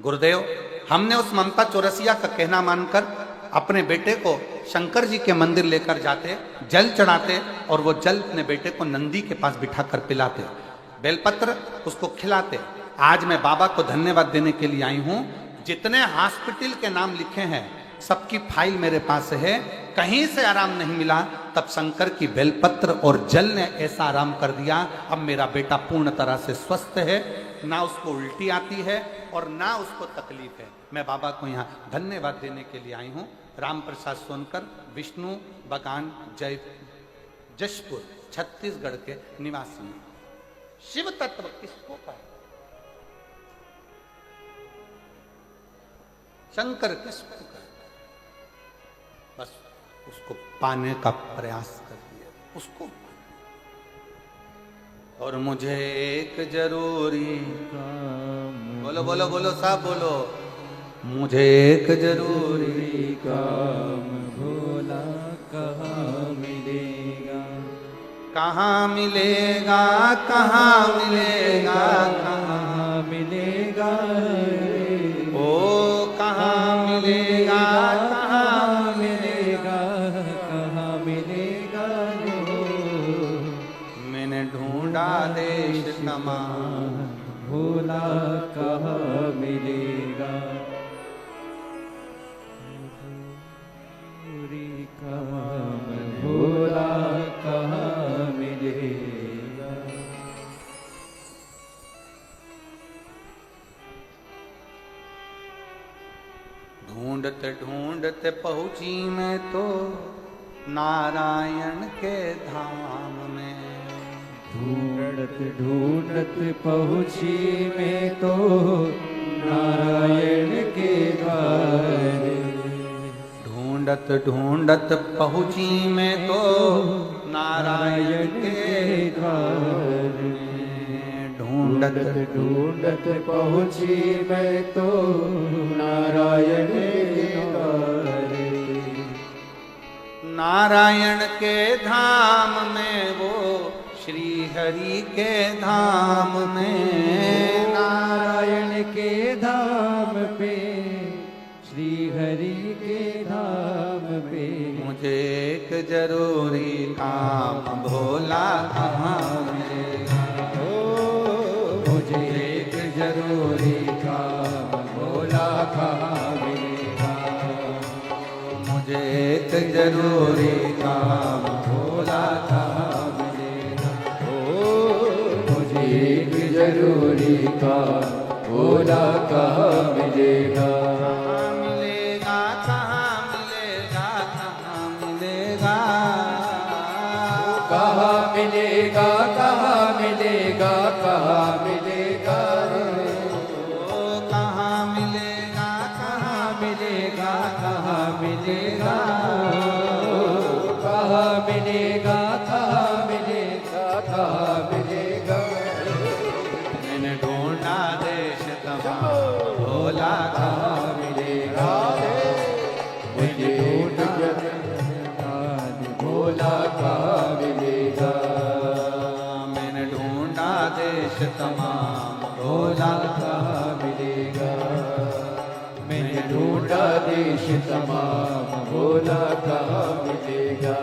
गुरुदेव, हमने उस ममता चौरसिया का कहना मानकर अपने बेटे को शंकर जी के मंदिर लेकर जाते, जल चढ़ाते और वो जल अपने बेटे को नंदी के पास बिठाकर पिलाते, बेलपत्र उसको खिलाते। आज मैं बाबा को धन्यवाद देने के लिए आई हूं। जितने हॉस्पिटल के नाम लिखे हैं सबकी फाइल मेरे पास है, कहीं से आराम नहीं मिला। तब शंकर की बेलपत्र और जल ने ऐसा आराम कर दिया। अब मेरा बेटा पूर्ण तरह से स्वस्थ है, ना उसको उल्टी आती है और ना उसको तकलीफ है। मैं बाबा को यहाँ धन्यवाद देने के लिए आई हूँ। राम प्रसाद सोनकर, विष्णु बगान, जशपुर, छत्तीसगढ़ के निवासी हैं। शिव तत्व किसको कहा? शंकर किसको कहा? बस उसको पाने का प्रयास करिए उसको। और मुझे एक जरूरी काम, बोलो बोलो बोलो साहब बोलो, मुझे एक जरूरी काम भोला कहाँ मिलेगा? कहाँ मिलेगा, कहाँ मिलेगा, कहाँ मिलेगा? ओ कहाँ मिलेगा, कहाँ मिलेगा? कहाँ मिलेगा? मैंने ढूंढा देश तमाम, भोला कहाँ मिलेगा? पूरी काम भोला कहाँ मिलेगा? ढूंढते ढूंढते पहुंची मैं तो नारायण के धाम में। ढूंढत ढूंढत पहुँची मैं तो नारायण के द्वार। ढूंढत ढूंढत पहुंची मैं तो नारायण के द्वार में। ढूंढत ढूंढत पहुँची मैं तो नारायण के द्वार। नारायण के धाम में, वो श्री हरि के धाम में। नारायण के धाम पे, श्री हरि के धाम पे। मुझे एक जरूरी काम भोला कहाँ मिलेगा? मुझे एक जरूरी काम भोला कहाँ मिलेगा? मुझे एक जरूरी काम भोला कहाँ मिलेगा? मुझे एक जरूरी काम भोला कहाँ मिलेगा? कहाँ मिलेगा, कहाँ मिलेगा, कहाँ मिलेगा? कहाँ मिलेगा, कहाँ मिलेगा, कहाँ मिलेगा? ओ कहाँ मिलेगा, कहाँ मिलेगा, कहाँ मिलेगा? कहाँ मिलेगा, कहाँ मिलेगा, कहाँ मिलेगा? मैंने ढूंढा देश तमाम, भोला कहाँ मिलेगा? मुझे भोला कहाँ मिलेगा? मैंने ढूंढा देश तमाम, भोला कहाँ मिलेगा? मैंने ढूंढा देश तमाम, भोला कहाँ मिलेगा?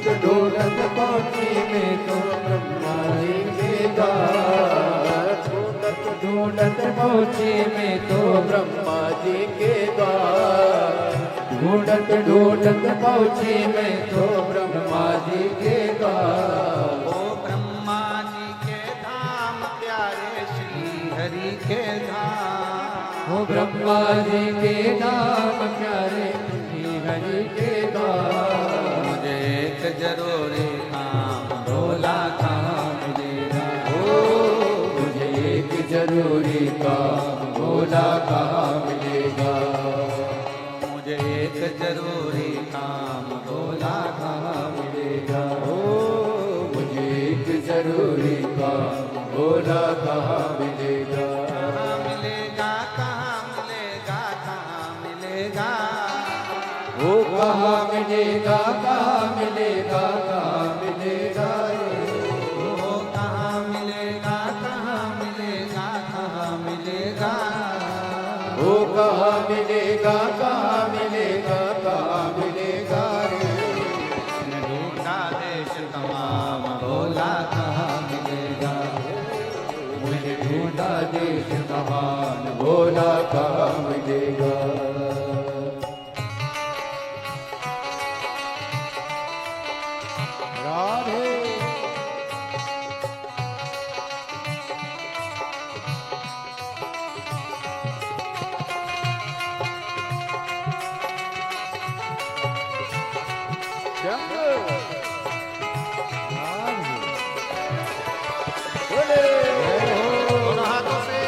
ढूंढत पहुँची मैं तो ब्रह्मा जी के द्वार। ढूंढत पहुँची मैं तो ब्रह्मा जी के द्वार। ढूंढत पहुँची मैं तो ब्रह्मा जी के द्वार। ओ ब्रह्मा जी के धाम प्यारे श्री हरि के धाम। ओ ब्रह्मा जी के धाम प्यारे श्री हरि के द्वार। मुझे एक जरूरी काम भोला कहाँ मिलेगा। ओ मुझे एक जरूरी काम भोला कहाँ मिलेगा। मुझे एक जरूरी काम भोला कहाँ मिलेगा। ओ मुझे एक जरूरी काम भोला कहाँ मिलेगा। कहाँ मिलेगा, कहाँ मिलेगा, कहाँ मिलेगा। ओ कहाँ मिलेगा, कहाँ मिलेगा, कहाँ मिलेगा। ओ कहाँ मिलेगा, कहाँ मिलेगा, कहाँ मिलेगा। ओ कहाँ मिलेगा, कहाँ मिलेगा, कहाँ मिलेगा रे। मैंने ढूंढा देश तमाम भोला कहाँ मिलेगा। मुझे ढूंढा देश महान भोला कहाँ मिलेगा। राधे दोनों हाथों से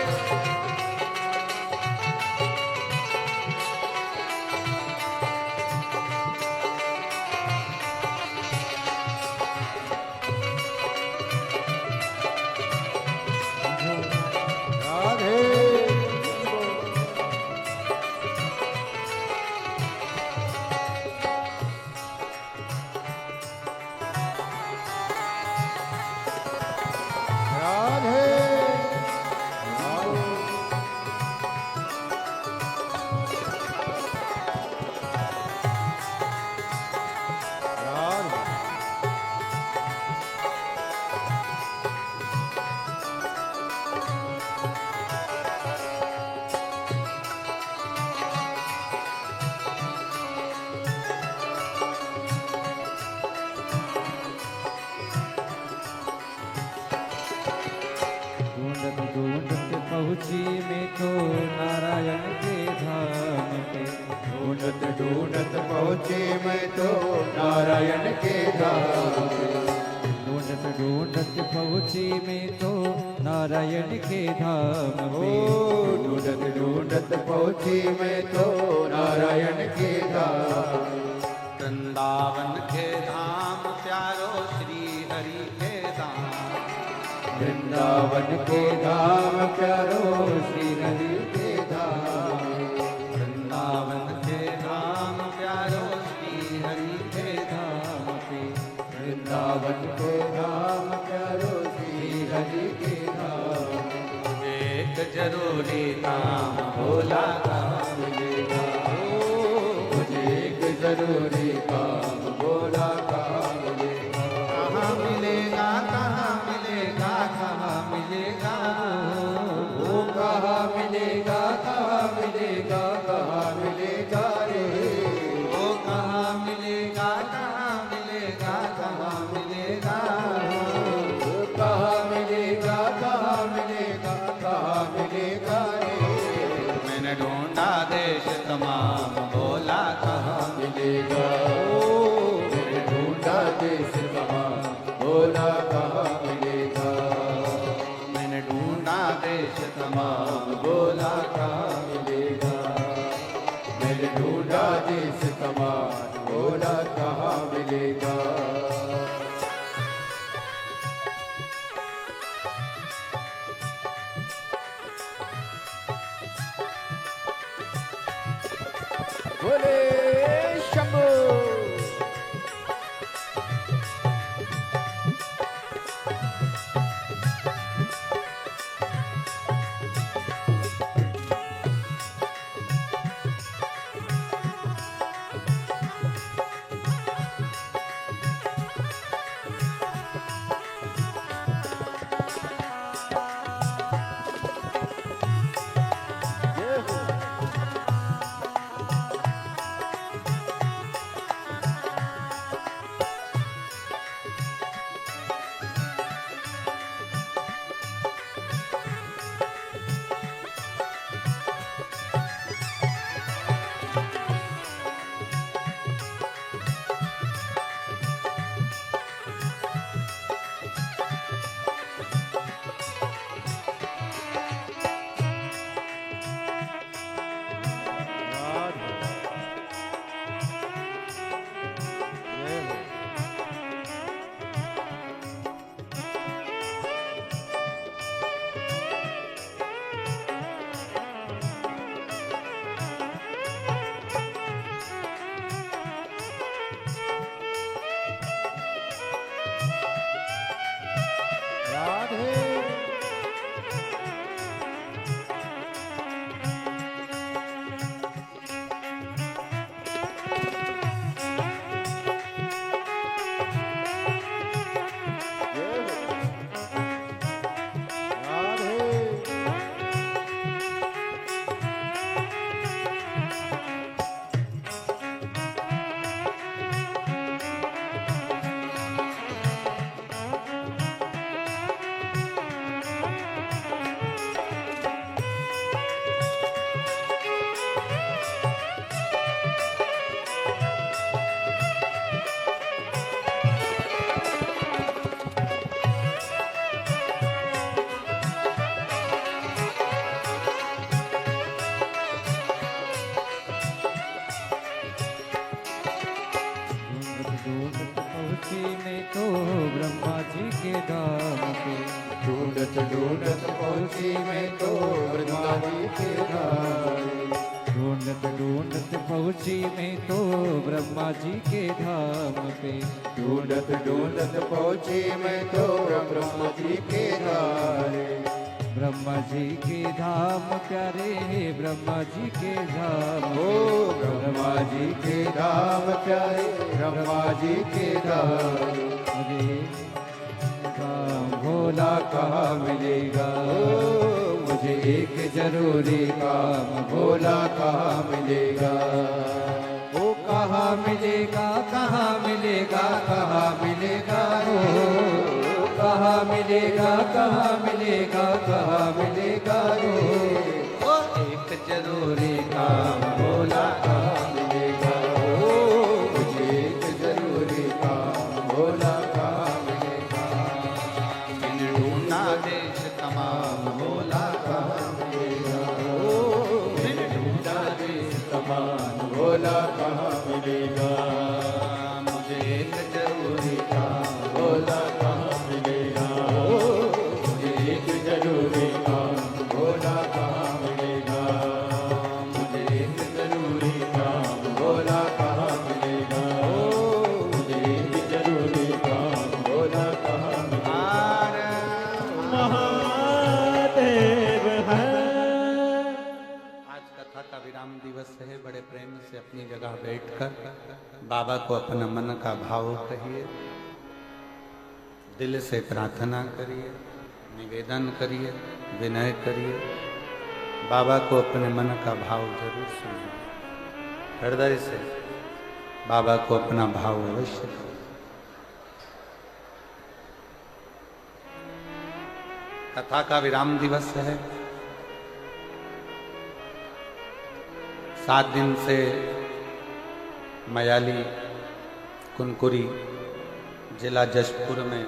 पहुँची मैं तो नारायण के धाम पे। ढूंढत पहुँची मैं तो नारायण के धाम पे। ढूंढत पहुँची मैं तो नारायण के धाम पे। ढूंढत पहुँची मैं तो नारायण के धाम। वृंदावन के धाम प्यारो श्री हरि के धाम। वृंदावन के धाम प्यारो श्री हरि के धाम। वृंदावन के धाम प्यारो श्री हरि के धाम पे। वृंदावन के धाम प्यारो श्री हरि के धाम। एक जरूरी काम भोला कहाँ मिलेगा। मुझे एक जरूरी काम भोला कहाँ मिलेगा। कहाँ मिलेगा, कहाँ मिलेगा, कहाँ मिलेगा। वो कहाँ मिलेगा, कहाँ मिलेगा, कहाँ मिलेगा रे। ओ कहाँ मिलेगा, कहाँ मिलेगा, कहाँ मिलेगा। वो कहाँ मिलेगा, कहाँ मिलेगा, कहाँ मिलेगा रे। मैंने ढूंढा देश तमाम भोला कहाँ मिलेगा। मैंने ढूंढा देश तमाम भोला कहाँ मिलेगा। मैंने ढूंढा देश तमाम भोला कहाँ मिलेगा। मैंने ढूंढा देश तमाम भोला कहाँ मिलेगा। बोले शंभू। ब्रह्मा जी के धाम पे। ढूंढत ढूंढत पहुँची मैं तो ब्रह्मा जी के धाम पे। ढूंढत ढूंढत पहुँची मैं तो ब्रह्मा जी के धाम पे। ढूंढत ढूंढत पहुँची मैं तो ब्रह्मा जी के धाम पे। ब्रह्मा जी के धाम प्यारे ब्रह्मा जी के धाम। ओ ब्रह्मा जी के धाम प्यारे ब्रह्मा जी के धाम। मुझे काम भोला कहाँ मिलेगा। मुझे एक जरूरी काम भोला कहाँ मिलेगा। वो कहाँ मिलेगा कहाँ मिलेगा कहाँ मिलेगा रो। कहाँ मिलेगा कहाँ मिलेगा कहाँ मिलेगा रो। ओ एक जरूरी काम भोला कहाँ मिलेगा। मुझे एक जरूरी काम भोला कहाँ मिलेगा। मैंने ढूंढा देश तमाम भोला कहाँ मिलेगा। मैंने ढूंढा देश तमाम भोला कहाँ मिलेगा। मुझे एक जरूरी काम भोला कहाँ मिलेगा। मुझे एक जरूरी काम भोला कहाँ मिलेगा। मुझे एक जरूरी काम भोला कहाँ मिलेगा। मुझे एक जरूरी काम भोला कहाँ मिलेगा। महादेव है। आज कथा का विराम दिवस है। बड़े प्रेम से अपनी जगह बैठकर बाबा को अपना मन का भाव कहिए, दिल से प्रार्थना करिए, निवेदन करिए, विनय करिए। बाबा को अपने मन का भाव जरूर सुनिए, हृदय से बाबा को अपना भाव अवश्य करिए। कथा का विराम दिवस है। 7 दिन से मयाली कुनकुरी जिला जशपुर में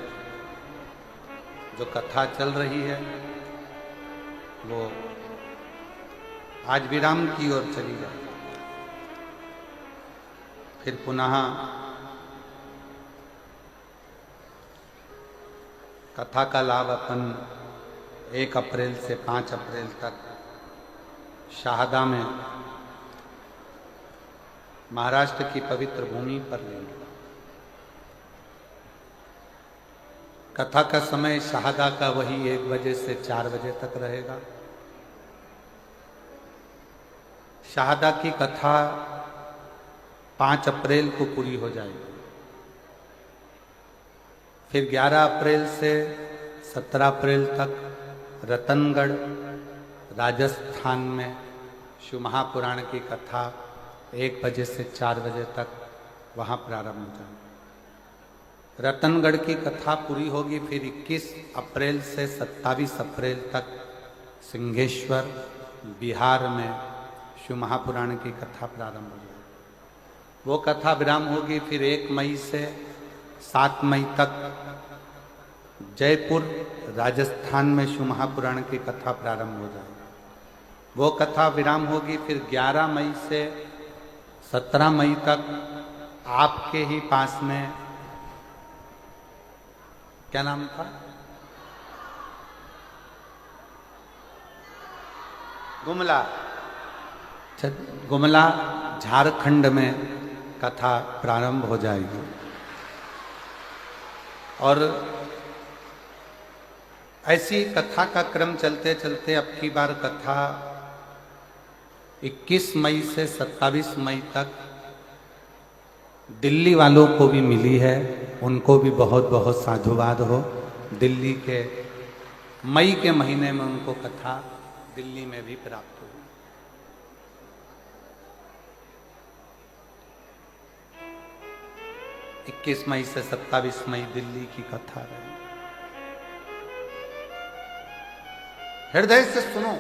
जो कथा चल रही है वो आज विराम की ओर चली जाए। फिर पुनः कथा का लाभ अपन 1 अप्रैल से 5 अप्रैल तक शाहदा में महाराष्ट्र की पवित्र भूमि पर लेंगे। कथा का समय शाहदा का वही 1 बजे से 4 बजे तक रहेगा। शाहदा की कथा 5 अप्रैल को पूरी हो जाएगी। फिर 11 अप्रैल से 17 अप्रैल तक रतनगढ़ राजस्थान में शिव महापुराण की कथा 1 बजे से 4 बजे तक वहाँ प्रारंभ हो जाएगी। रतनगढ़ की कथा पूरी होगी। फिर 21 अप्रैल से 27 अप्रैल तक सिंहेश्वर बिहार में शिव महापुराण की कथा प्रारंभ हो जाएगी। वो कथा विराम होगी। फिर 1 मई से 7 मई तक जयपुर राजस्थान में शिव महापुराण की कथा प्रारंभ हो जाएगी। वो कथा विराम होगी। फिर 11 मई से 17 मई तक आपके ही पास में, क्या नाम था, गुमला झारखंड में कथा प्रारंभ हो जाएगी। और ऐसी कथा का क्रम चलते चलते अब की बार कथा 21 मई से 27 मई तक दिल्ली वालों को भी मिली है। उनको भी बहुत बहुत साधुवाद हो। दिल्ली के मई के महीने में उनको कथा दिल्ली में भी प्राप्त हुई। इक्कीस मई से 27 मई दिल्ली की कथा रही। हृदय से सुनो,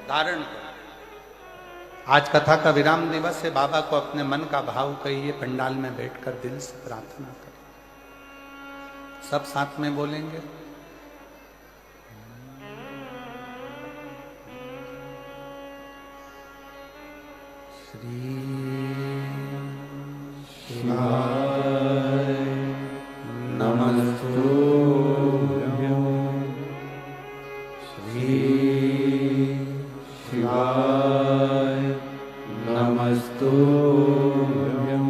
धारण करो। आज कथा का विराम दिवस है। बाबा को अपने मन का भाव कहिए, पंडाल में बैठकर दिल से प्रार्थना करें। सब साथ में बोलेंगे। श्री शिवाय नमस्तु नमस्तुभ्यं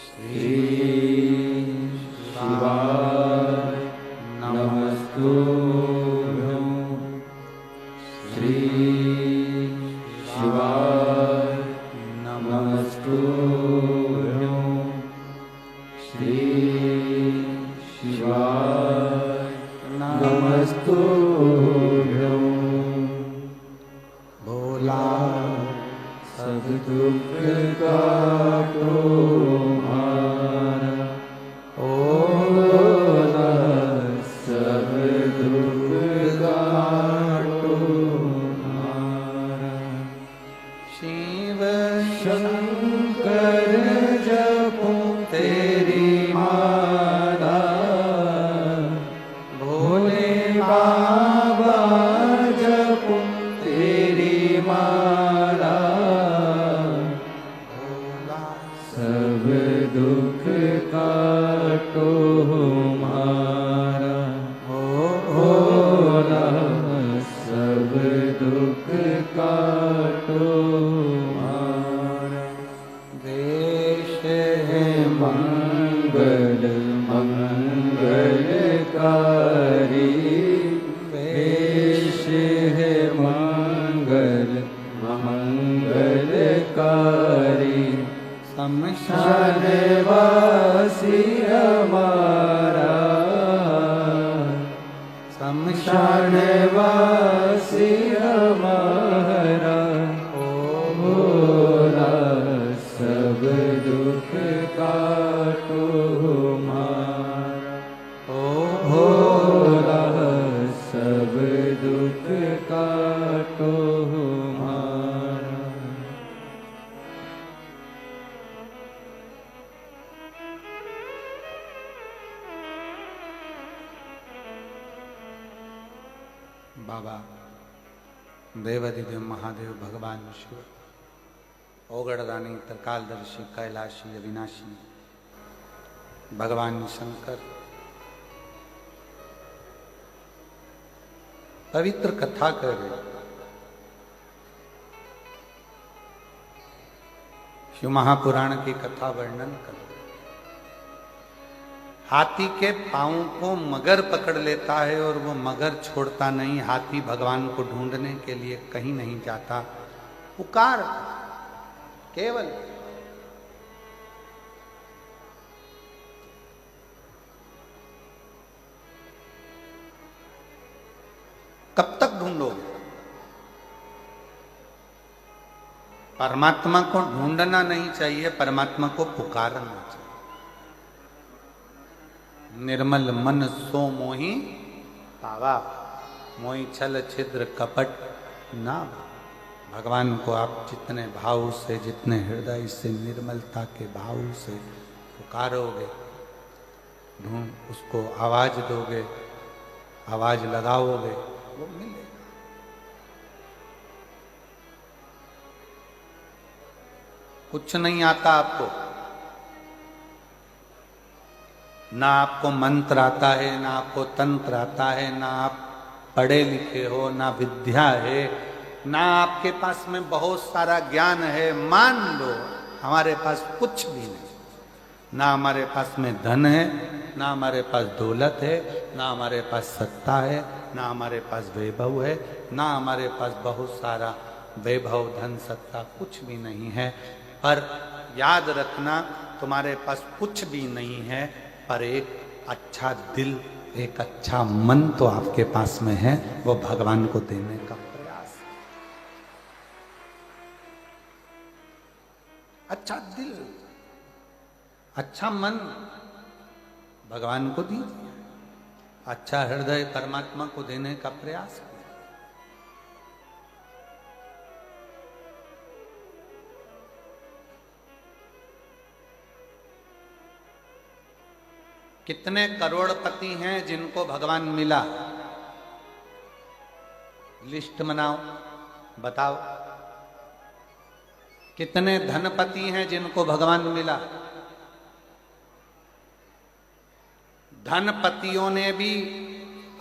श्री शिवाय नमस्तुभ्यं श्री शिवाय नमस्तुभ्यं श्री शिवाय नमस्तुभ्यं भोला सब दुख काटो हमारा, भोला सब दुख काटो हमारा। शिव शंकर जपो तेरी माला, भोले बाबा जपो तेरी माला, सब दुख काटो हमारा, भोला सब दुख काटो हमारा। देश है मंगल मंगलकारी, देश है मंगल मंगलकारी, शमशान वासी हमारा, शमशान वासी हमारा, भोला सब दुख काटो हमारा, भोला सब दुख काटो हमारा। बाबा देवादिदेव महादेव भगवान शिव, ओगड़दानी त्रिकालदर्शी कैलाशी अविनाशी भगवान शंकर पवित्र कथा कर रहे। शिव महापुराण की कथा वर्णन कर रहे। हाथी के पांव को मगर पकड़ लेता है और वो मगर छोड़ता नहीं। हाथी भगवान को ढूंढने के लिए कहीं नहीं जाता, पुकार केवल कब तक ढूंढोगे? परमात्मा को ढूंढना नहीं चाहिए, परमात्मा को पुकारना चाहिए। निर्मल मन सो मोहि पावा, मोहि छल छिद्र कपट ना। भगवान को आप जितने भाव से, जितने हृदय से, निर्मलता के भाव से पुकारोगे, ढूंढ उसको आवाज दोगे, आवाज लगाओगे, वो मिलेगा। कुछ नहीं आता आपको, ना आपको मंत्र आता है, ना आपको तंत्र आता है, ना आप पढ़े लिखे हो, ना विद्या है, ना आपके पास में बहुत सारा ज्ञान है। मान लो हमारे पास कुछ भी नहीं, ना हमारे पास में धन है, ना हमारे पास दौलत है, ना हमारे पास सत्ता है, ना हमारे पास वैभव है, ना हमारे पास बहुत सारा वैभव धन सत्ता कुछ भी नहीं है। पर याद रखना, तुम्हारे पास कुछ भी नहीं है, पर एक अच्छा दिल, एक अच्छा मन तो आपके पास में है, वो भगवान को देने का प्रयास। अच्छा दिल, अच्छा मन भगवान को दीजिए, अच्छा हृदय परमात्मा को देने का प्रयास कीजिए। कितने करोड़पति हैं जिनको भगवान मिला? लिस्ट बनाओ, बताओ। कितने धनपति हैं जिनको भगवान मिला? धनपतियों ने भी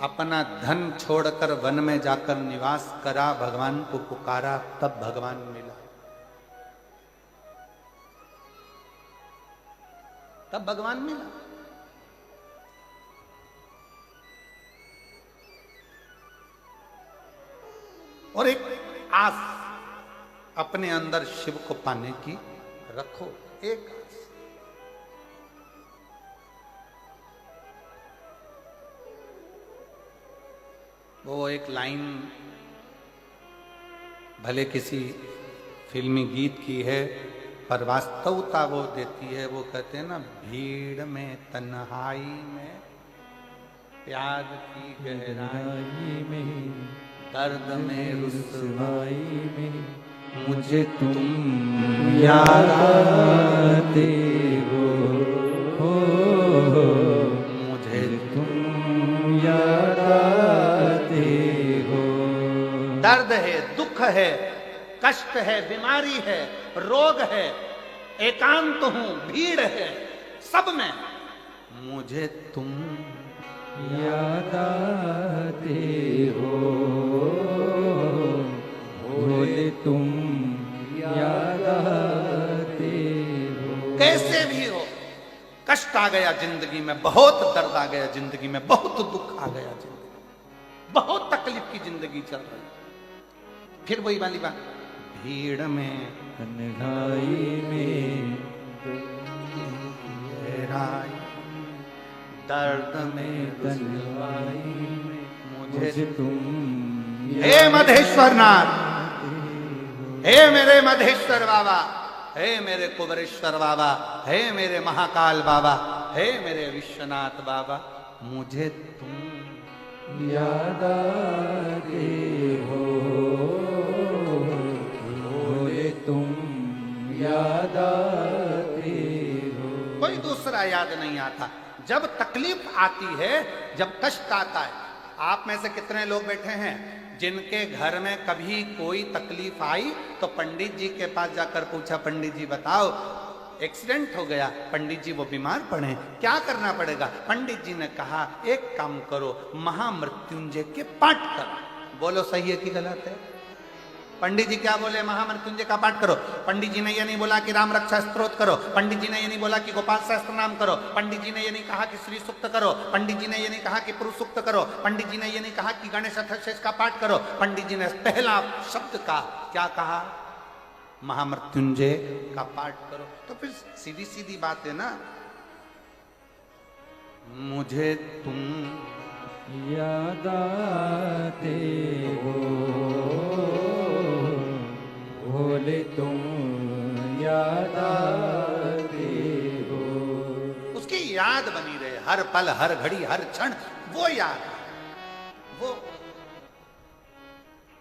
अपना धन छोड़कर वन में जाकर निवास करा, भगवान को पुकारा, तब भगवान मिला। तब भगवान मिला। और एक आस अपने अंदर शिव को पाने की रखो, एक आस। वो एक लाइन भले किसी फिल्मी गीत की है, पर वास्तवता वो देती है। वो कहते हैं ना, भीड़ में तन्हाई में प्यार की गहराई में, दर्द में रुसवाई में मुझे तुम याद आते हो, मुझे तुम याद आते हो। दर्द है, दुख है, कष्ट है, बीमारी है, रोग है, एकांत हूं, भीड़ है, सब में मुझे तुम याद आते हो, भोले तुम याद आते हो। कैसे भी हो, कष्ट आ गया जिंदगी में, बहुत दर्द आ गया जिंदगी में, बहुत दुख आ गया जिंदगी में, बहुत तकलीफ की जिंदगी चल रही। फिर वही वाली बात, भीड़ में तन्हाई में गहराई, दर्द में तन्हाई में मुझे तुम हे मधेश्वर नाथ, हे मेरे मधेश्वर बाबा, हे मेरे कुबरेश्वर बाबा, हे मेरे महाकाल बाबा, हे मेरे विश्वनाथ बाबा, मुझे तुम याद आते हो, भोले तुम याद आते हो। कोई दूसरा याद नहीं आता। जब तकलीफ आती है, जब कष्ट आता है, आप में से कितने लोग बैठे हैं जिनके घर में कभी कोई तकलीफ आई तो पंडित जी के पास जाकर पूछा, पंडित जी बताओ एक्सीडेंट हो गया, पंडित जी वो बीमार पड़े, क्या करना पड़ेगा? पंडित जी ने कहा एक काम करो, महामृत्युंजय के पाठ करो। बोलो सही है कि गलत है? पंडित जी क्या बोले? महामृत्युंजय का पाठ करो। पंडित जी ने ये नहीं बोला कि राम रक्षा स्तोत्र करो, पंडित जी ने ये नहीं बोला कि गोपाल सहस्त्र नाम करो, पंडित जी ने ये नहीं कहा कि श्री सूक्त करो, पंडित जी ने ये नहीं कहा कि पुरुष सूक्त करो, पंडित जी ने ये नहीं कहा कि गणेश अथर्वशीष का पाठ करो। पंडित जी ने पहला शब्द का क्या कहा? महामृत्युंजय का पाठ करो। तो फिर सीधी सीधी बात है ना, मुझे तुम याद आते हो, भोले तुम याद आते हो। उसकी याद बनी रहे हर पल, हर घड़ी, हर क्षण, वो याद। वो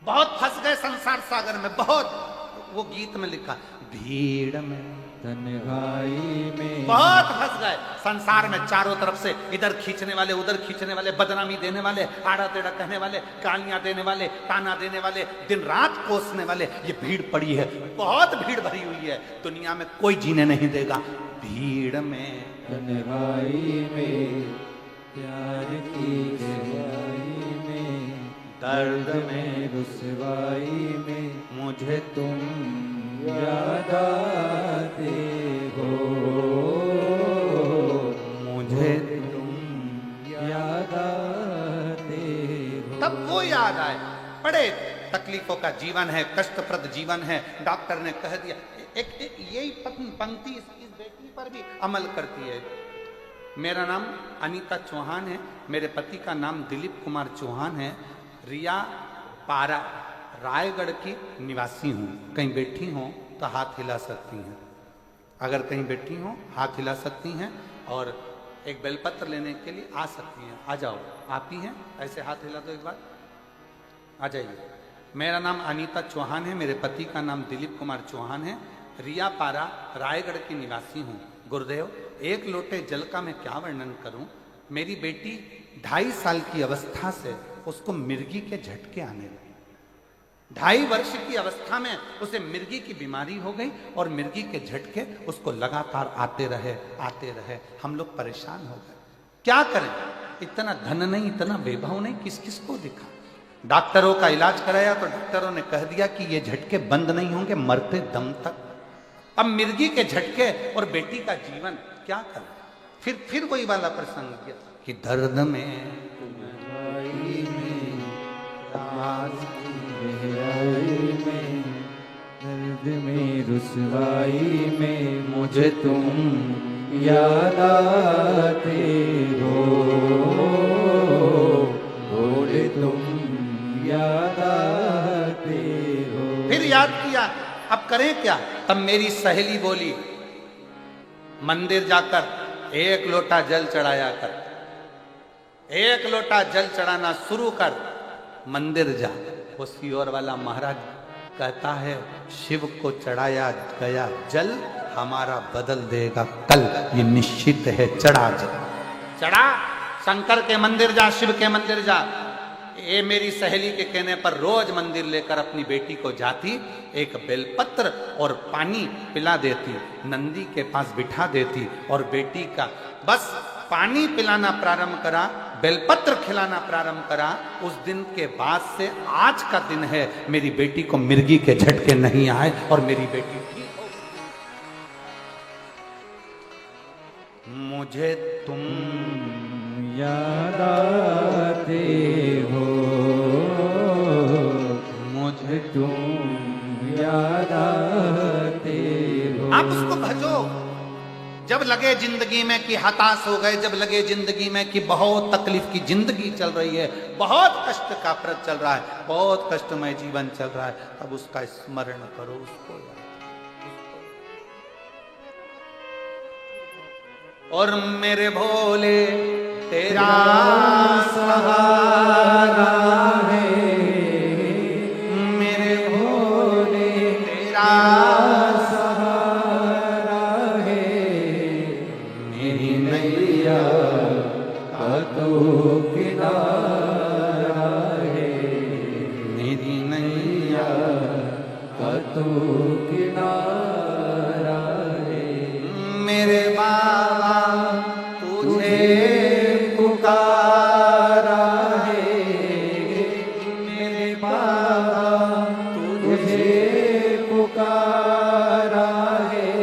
बहुत फंस गए संसार सागर में, बहुत। वो गीत में लिखा, भीड़ में तन्हाई में बहुत फंस गए संसार में, चारों तरफ से इधर खींचने वाले, उधर खींचने वाले, बदनामी देने वाले, आड़ा टेढ़ा कहने वाले, गालियां देने वाले, ताना देने वाले, दिन रात कोसने वाले। ये भीड़ पड़ी है, बहुत भीड़ भरी हुई है, दुनिया में कोई जीने नहीं देगा। भीड़ में तन्हाई में प्यार की गहराई में, दर्द में रुसवाई में मुझे तुम याद आते हो, मुझे तुम याद आते हो। तब वो याद आए। बड़े तकलीफों का जीवन है, कष्टप्रद जीवन है। डॉक्टर ने कह दिया, एक यही पंक्ति इस बेटी पर भी अमल करती है। मेरा नाम अनीता चौहान है, मेरे पति का नाम दिलीप कुमार चौहान है, रिया पारा रायगढ़ की निवासी हूँ। कहीं बैठी हो तो हाथ हिला सकती हैं, अगर कहीं बैठी हो हाथ हिला सकती हैं, और एक बेलपत्र लेने के लिए आ सकती हैं। आ जाओ, आप ही हैं, ऐसे हाथ हिला दो एक बार, आ जाइए। मेरा नाम अनीता चौहान है, मेरे पति का नाम दिलीप कुमार चौहान है, रिया पारा रायगढ़ की निवासी हूँ। गुरुदेव, एक लोटे जल का मैं क्या वर्णन करूं। मेरी बेटी 2.5 साल की अवस्था से उसको मिर्गी के झटके आने लगे। 2.5 वर्ष की अवस्था में उसे मिर्गी की बीमारी हो गई और मिर्गी के झटके उसको लगातार आते रहे। हम लोग परेशान हो गए, क्या करें? इतना धन नहीं, इतना वैभव नहीं, किस किस को दिखा। डॉक्टरों का इलाज कराया तो डॉक्टरों ने कह दिया कि ये झटके बंद नहीं होंगे मरते दम तक। अब मिर्गी के झटके और बेटी का जीवन, क्या करें? फिर वही वाला प्रसंग किया कि दर्द में गहराई में राज की गहराई में दर्द में रुसवाई में मुझे तुम याद आते हो, भोले तुम याद आते हो। फिर याद किया, अब करें क्या? तब मेरी सहेली बोली, मंदिर जाकर एक लोटा जल चढ़ाया कर, एक लोटा जल चढ़ाना शुरू कर, मंदिर जा। वो सीहोर वाला महाराज कहता है, शिव को चढ़ाया गया जल हमारा बदल देगा कल, ये निश्चित है। चढ़ा जल, चढ़ा, शंकर के मंदिर जा, शिव के मंदिर जा। ये मेरी सहेली के कहने पर रोज मंदिर लेकर अपनी बेटी को जाती, एक बेलपत्र और पानी पिला देती, नंदी के पास बिठा देती और बेटी का बस पानी पिलाना प्रारंभ करा, बेलपत्र खिलाना प्रारंभ करा। उस दिन के बाद से आज का दिन है, मेरी बेटी को मिर्गी के झटके नहीं आए और मेरी बेटी ठीक हो। मुझे तुम याद आते हो, मुझे तुम याद आते हो। आप उसको भजो। जब लगे जिंदगी में कि हताश हो गए, जब लगे जिंदगी में कि बहुत तकलीफ की जिंदगी चल रही है, बहुत कष्ट का प्रद चल रहा है, बहुत कष्टमय जीवन चल रहा है, तब उसका स्मरण करो, उसको याद। और मेरे भोले तेरा सहारा है, मेरे भोले तेरा सहारा है, मेरी नैया का तो किनारा है, मेरी नैया का तो किनारा है। मेरे बाबा तुझे पुकारा है, मेरे बाबा तुझे पुकारा है,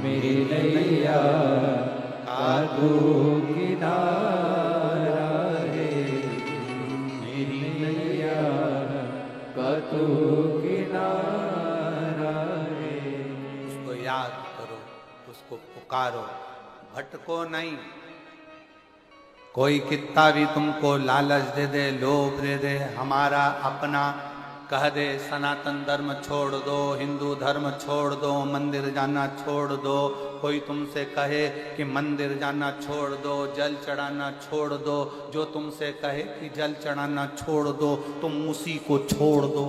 मेरी नैया का तो किनारा है, मेरी नैया का तो किनारा है। उसको याद करो, उसको पुकारो, भटको नहीं। कोई कितना भी तुमको लालच दे दे, लोभ दे दे, हमारा अपना कह दे, सनातन धर्म छोड़ दो, हिंदू धर्म छोड़ दो, मंदिर जाना छोड़ दो, कोई तुमसे कहे कि मंदिर जाना छोड़ दो, जल चढ़ाना छोड़ दो, जो तुमसे कहे कि जल चढ़ाना छोड़ दो, तुम उसी को छोड़ दो।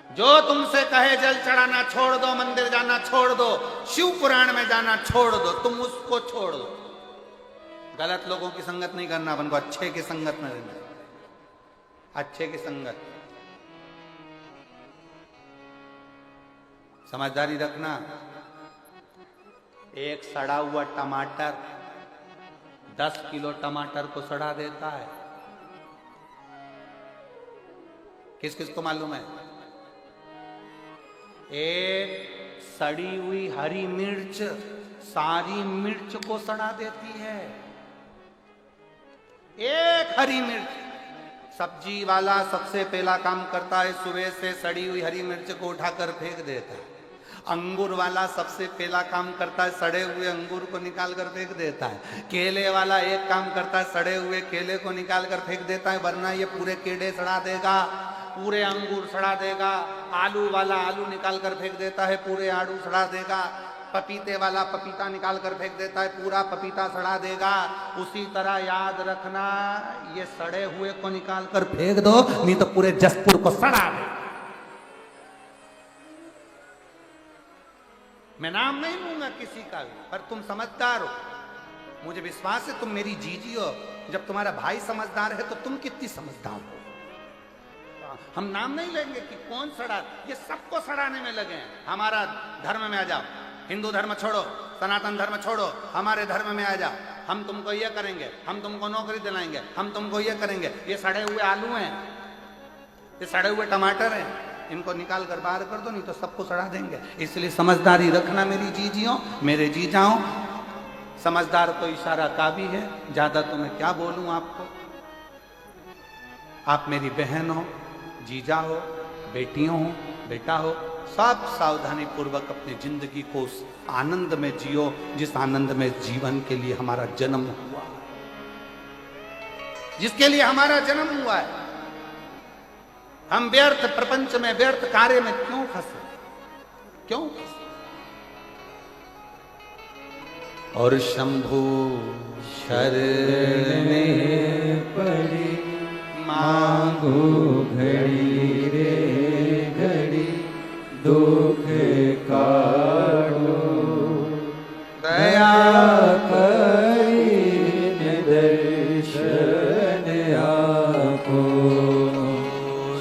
जो तुमसे कहे जल चढ़ाना छोड़ दो, मंदिर जाना छोड़ दो, शिव पुराण में जाना छोड़ दो, तुम उसको छोड़ दो। गलत लोगों की संगत नहीं करना, अपन को अच्छे की संगत में रहना, अच्छे की संगत। समझदारी रखना। एक सड़ा हुआ टमाटर 10 किलो टमाटर को सड़ा देता है। किस किस को मालूम है? एक सड़ी हुई हरी मिर्च सारी मिर्च को सड़ा देती है। एक हरी मिर्च। सब्जी वाला सबसे पहला काम करता है, सुबह से सड़ी हुई हरी मिर्च को उठाकर फेंक देता है। अंगूर वाला सबसे पहला काम करता है, सड़े हुए अंगूर को निकाल कर फेंक देता है। केले वाला एक काम करता है, सड़े हुए केले को निकाल कर फेंक देता है, वरना ये पूरे केले सड़ा देगा, पूरे अंगूर सड़ा देगा। आलू वाला आलू निकाल कर फेंक देता है, पूरे आलू सड़ा देगा। पपीते वाला पपीता निकाल कर फेंक देता है, पूरा पपीता सड़ा देगा। उसी तरह याद रखना, ये सड़े हुए को निकाल कर फेंक दो, नहीं तो पूरे जसपुर को सड़ा दे। मैं नाम नहीं लूंगा किसी का भी, पर तुम समझदार हो, मुझे विश्वास है तुम मेरी जीजी हो। जब तुम्हारा भाई समझदार है तो तुम कितनी समझदार हो। हम नाम नहीं लेंगे कि कौन सड़ा, ये सबको सड़ाने में लगे हैं। हमारा धर्म में आ जाओ, हिंदू धर्म छोड़ो, सनातन धर्म छोड़ो, हमारे धर्म में आ जाओ। हम तुमको ये करेंगे, हम तुमको नौकरी दिलाएंगे, हम तुमको ये करेंगे। ये सड़े हुए आलू हैं, ये सड़े हुए टमाटर हैं, इनको निकाल कर बाहर कर दो, नहीं तो सबको सड़ा देंगे। इसलिए समझदारी रखना मेरी जीजियों, मेरे जीजाओं। समझदार तो इशारा काफी है, ज्यादा तो मैं क्या बोलूं आपको। आप मेरी बहन हो, जीजा हो, बेटियों हो, बेटा हो, सब सावधानी पूर्वक अपनी जिंदगी को उस आनंद में जियो जिस आनंद में जीवन के लिए हमारा जन्म हुआ, जिसके लिए हमारा जन्म हुआ है। हम व्यर्थ प्रपंच में, व्यर्थ कार्य में क्यों फंसे, क्यों फंसे? और शंभु शरणे पड़ी मांगो घड़ी रे घड़ी दुख काटो दया करी दर्शन आपो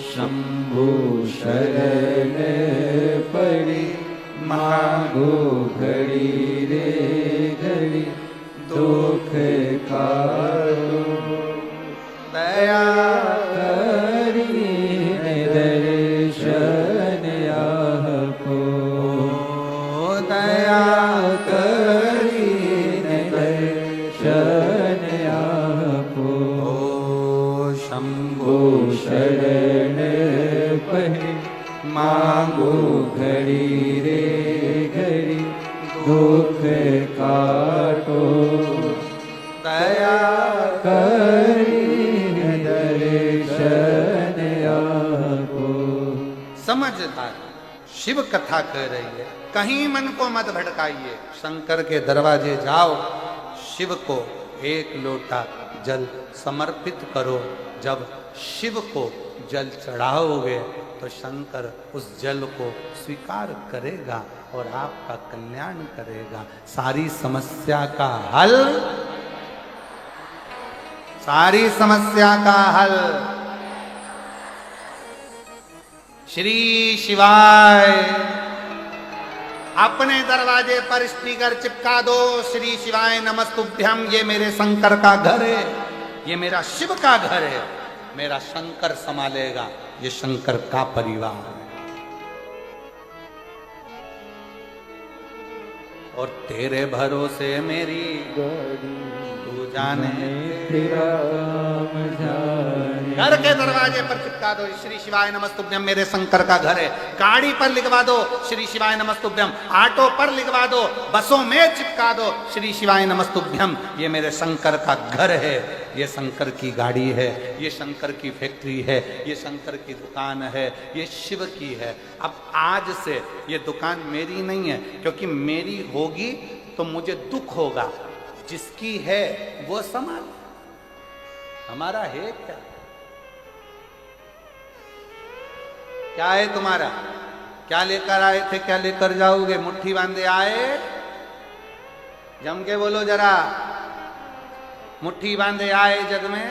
शंभु शरण पड़ी मांगो घड़ी रे घड़ी दुख काटो दया करी दर्शन आपो दया करी दर्शन आपो शंभु शरण पड़ी मांगो घड़ी रे घड़ी दुख काटो दया करी दर्शन आपो। समझदार शिव कथा कह रही है, कहीं मन को मत भटकाइए, शंकर के दरवाजे जाओ, शिव को एक लोटा जल समर्पित करो। जब शिव को जल चढ़ाओगे तो शंकर उस जल को स्वीकार करेगा और आपका कल्याण करेगा। सारी समस्या का हल, सारी समस्या का हल श्री शिवाय। अपने दरवाजे पर स्पीकर चिपका दो, श्री शिवाय नमस्तुभ्यम। ये मेरे शंकर का घर है, ये मेरा शिव का घर है, मेरा शंकर संभालेगा, ये शंकर का परिवार है। और तेरे भरोसे मेरी तू जाने तेरा काम जाने। घर के दरवाजे पर चिपका दो, श्री शिवाय नमस्तुभ्यम, मेरे शंकर का घर है। गाड़ी पर लिखवा दो, श्री शिवाय नमस्तुभ्यम। ऑटो पर लिखवा दो, बसों में चिपका दो, श्री शिवाय नमस्तुभ्यम, ये मेरे शंकर का घर है, ये शंकर की गाड़ी है, ये शंकर की फैक्ट्री है, ये शंकर की दुकान है, ये शिव की है। अब आज से ये दुकान मेरी नहीं है, क्योंकि मेरी होगी तो मुझे दुख होगा, जिसकी है वो संभाल, हमारा है क्या? क्या है तुम्हारा? क्या लेकर आए थे, क्या लेकर जाओगे? मुट्ठी बांधे आए? जम के बोलो जरा, मुट्ठी बांधे आए जग में?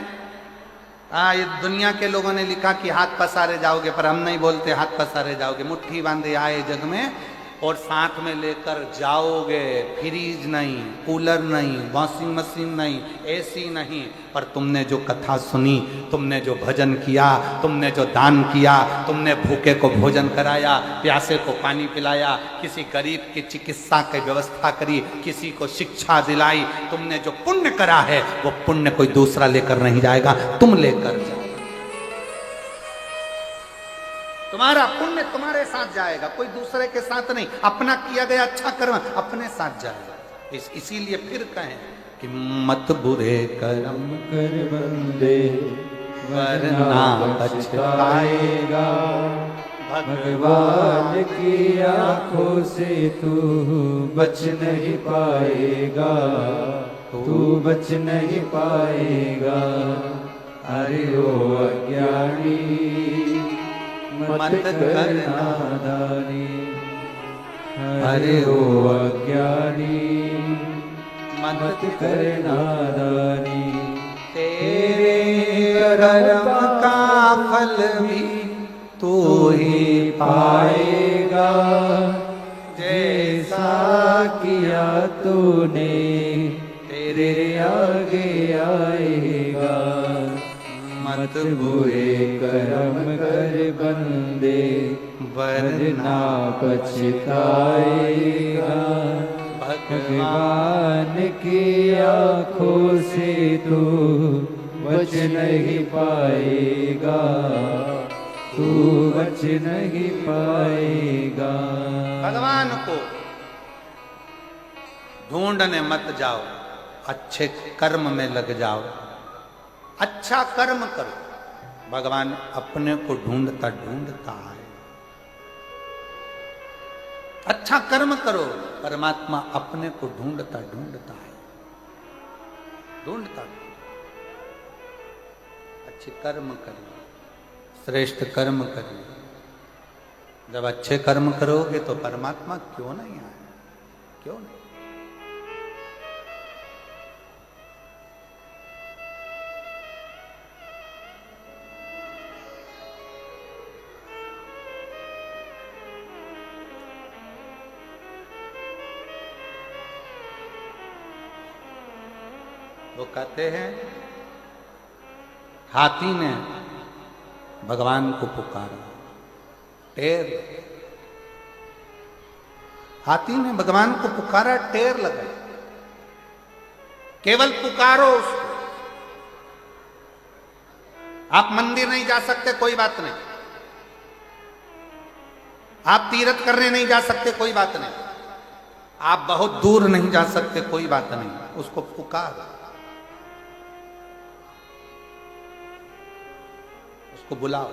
ये दुनिया के लोगों ने लिखा कि हाथ पसारे जाओगे, पर हम नहीं बोलते हाथ पसारे जाओगे। मुट्ठी बांधे आए जग में और साथ में लेकर जाओगे। फ्रीज नहीं, कूलर नहीं, वॉशिंग मशीन नहीं, एसी नहीं, पर तुमने जो कथा सुनी, तुमने जो भजन किया, तुमने जो दान किया, तुमने भूखे को भोजन कराया, प्यासे को पानी पिलाया, किसी गरीब की चिकित्सा की व्यवस्था करी, किसी को शिक्षा दिलाई, तुमने जो पुण्य करा है वो पुण्य कोई दूसरा लेकर नहीं जाएगा, तुम लेकर जाओ। तुम्हारा पुण्य तुम्हारे साथ जाएगा, कोई दूसरे के साथ नहीं। अपना किया गया अच्छा कर्म अपने साथ जाएगा। इसीलिए फिर कहें कि मत बुरे कर्म कर बंदे वरना पछताएगा। भगवान की आंखों से तू बच नहीं पाएगा, तू बच नहीं पाएगा। अरे ओ अज्ञानी मत कर नादानी, अरे ओ अज्ञानी मत कर नादानी। तेरे कर्म का फल भी तू ही पाएगा, जैसा किया तूने तेरे आगे आएगा। मत बुरे कर्म कर बंदे वरना पछताएगा। भगवान की आँखों से तू बच नहीं पाएगा, तू बच नहीं पाएगा। भगवान को ढूंढने मत जाओ, अच्छे कर्म में लग जाओ, अच्छा कर्म करो। भगवान अपने को ढूंढता ढूंढता है। अच्छा कर्म करो, परमात्मा अपने को ढूंढता ढूंढता है, ढूंढता। अच्छे कर्म करिए, श्रेष्ठ कर्म करिए। जब अच्छे कर्म करोगे तो परमात्मा क्यों नहीं आए, क्यों नहीं। वो कहते हैं हाथी ने भगवान को पुकारा, टेर। हाथी ने भगवान को पुकारा, टेर लगाई। केवल पुकारो उसको। आप मंदिर नहीं जा सकते, कोई बात नहीं। आप तीर्थ करने नहीं जा सकते, कोई बात नहीं। आप बहुत दूर नहीं जा सकते, कोई बात नहीं। उसको पुकार, उसको बुलाओ,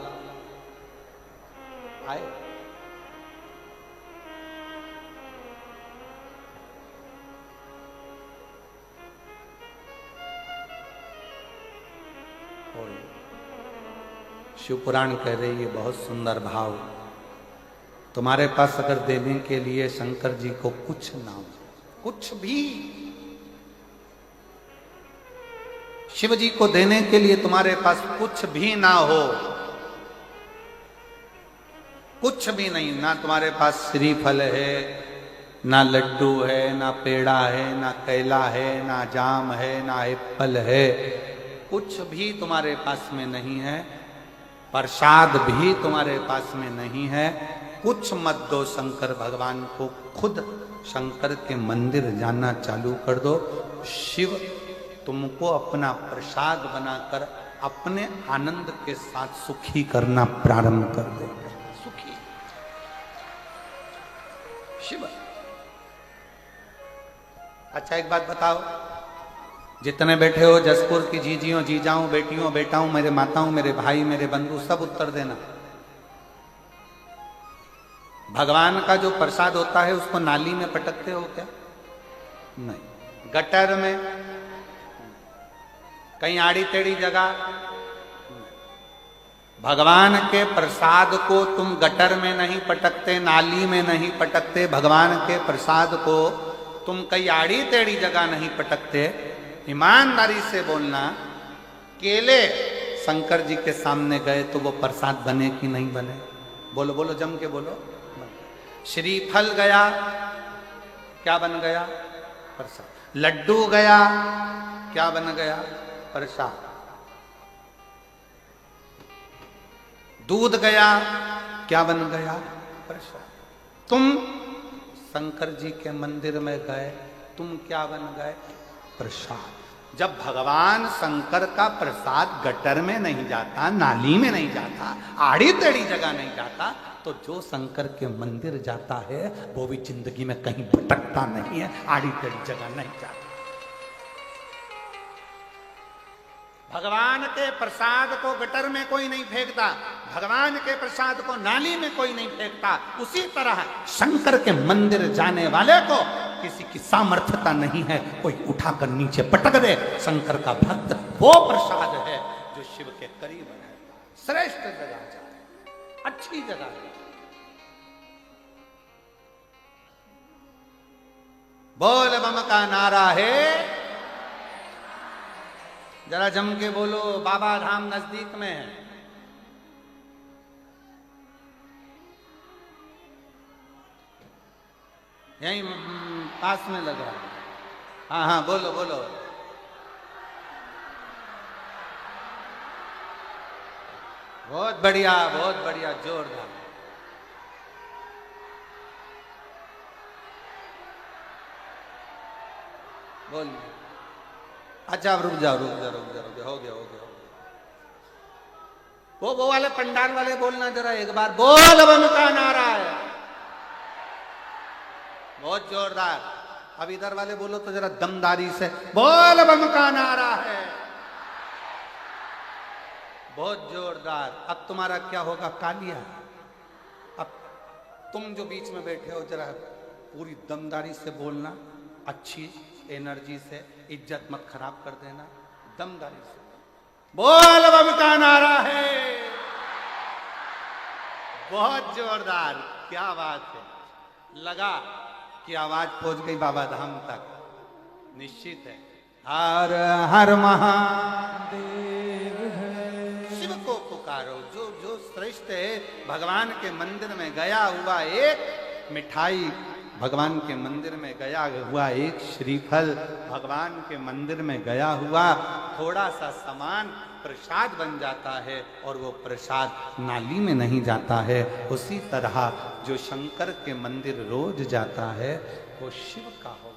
आए। और शिव पुराण कह रही है बहुत सुंदर भाव, तुम्हारे पास अगर देने के लिए शंकर जी को कुछ ना हो, कुछ भी शिव जी को देने के लिए तुम्हारे पास कुछ भी ना हो, कुछ भी नहीं, ना तुम्हारे पास श्रीफल है, ना लड्डू है, ना पेड़ा है, ना केला है, ना जाम है, ना एप्पल है, कुछ भी तुम्हारे पास में नहीं है, प्रसाद भी तुम्हारे पास में नहीं है, कुछ मत दो शंकर भगवान को, खुद शंकर के मंदिर जाना चालू कर दो। शिव तुमको अपना प्रसाद बनाकर अपने आनंद के साथ सुखी करना प्रारंभ कर दे। सुखी शिव। अच्छा एक बात बताओ, जितने बैठे हो जसपुर की जीजियों, जीजाओं, बेटियों, बेटाओं, मेरे माताओं, मेरे भाई, मेरे बंधु, सब उत्तर देना। भगवान का जो प्रसाद होता है उसको नाली में पटकते हो क्या? नहीं। गटर में, कहीं आड़ी टेढ़ी जगह? भगवान के प्रसाद को तुम गटर में नहीं पटकते, नाली में नहीं पटकते। भगवान के प्रसाद को तुम कहीं आड़ी टेढ़ी जगह नहीं पटकते। ईमानदारी से बोलना, केले शंकर जी के सामने गए तो वो प्रसाद बने कि नहीं बने? बोलो बोलो, जम के बोलो। श्रीफल गया, क्या बन गया? प्रसाद। लड्डू गया, क्या बन गया? प्रसाद। दूध गया, क्या बन गया? प्रसाद। तुम शंकर जी के मंदिर में गए, तुम क्या बन गए? प्रसाद। जब भगवान शंकर का प्रसाद गटर में नहीं जाता, नाली में नहीं जाता, आड़ी टेढ़ी जगह नहीं जाता, तो जो शंकर के मंदिर जाता है वो भी जिंदगी में कहीं भटकता नहीं है, आड़ी टेढ़ी जगह नहीं जाता। भगवान के प्रसाद को गटर में कोई नहीं फेंकता, भगवान के प्रसाद को नाली में कोई नहीं फेंकता। उसी तरह शंकर के मंदिर जाने वाले को किसी की सामर्थ्यता नहीं है कोई उठाकर नीचे पटक दे। शंकर का भक्त वो प्रसाद है जो शिव के करीब है। श्रेष्ठ जगह जाए, अच्छी जगह है। बोल बम का नारा है, जरा जम के बोलो। बाबा धाम नजदीक में है। यहीं पास में लग रहा है। हाँ हाँ बोलो बोलो। बहुत बढ़िया, जोरदार। बोलिए। अच्छा, रुक जाओ, हो गया। वो वाले पंडाल वाले बोलना जरा एक बार, बोल बम का नारा है। बहुत जोरदार। अब इधर वाले बोलो तो जरा दमदारी से, बोल बम का नारा है। बहुत जोरदार। अब तुम्हारा क्या होगा? कालिया। अब तुम जो बीच में बैठे हो जरा पूरी दमदारी से बोलना, अच्छी एनर्जी से, इज्जत मत खराब कर देना, दमदारी से। बोल बम का नारा है। बहुत जोरदार, क्या बात है। लगा कि आवाज पहुंच गई बाबा धाम तक, निश्चित है। हर हर महादेव है। शिव को पुकारो, जो श्रेष्ठ है। भगवान के मंदिर में गया हुआ एक मिठाई, भगवान के मंदिर में गया हुआ एक श्रीफल, भगवान के मंदिर में गया हुआ थोड़ा सा सामान प्रसाद बन जाता है, और वो प्रसाद नाली में नहीं जाता है। उसी तरह जो शंकर के मंदिर रोज जाता है वो शिव का हो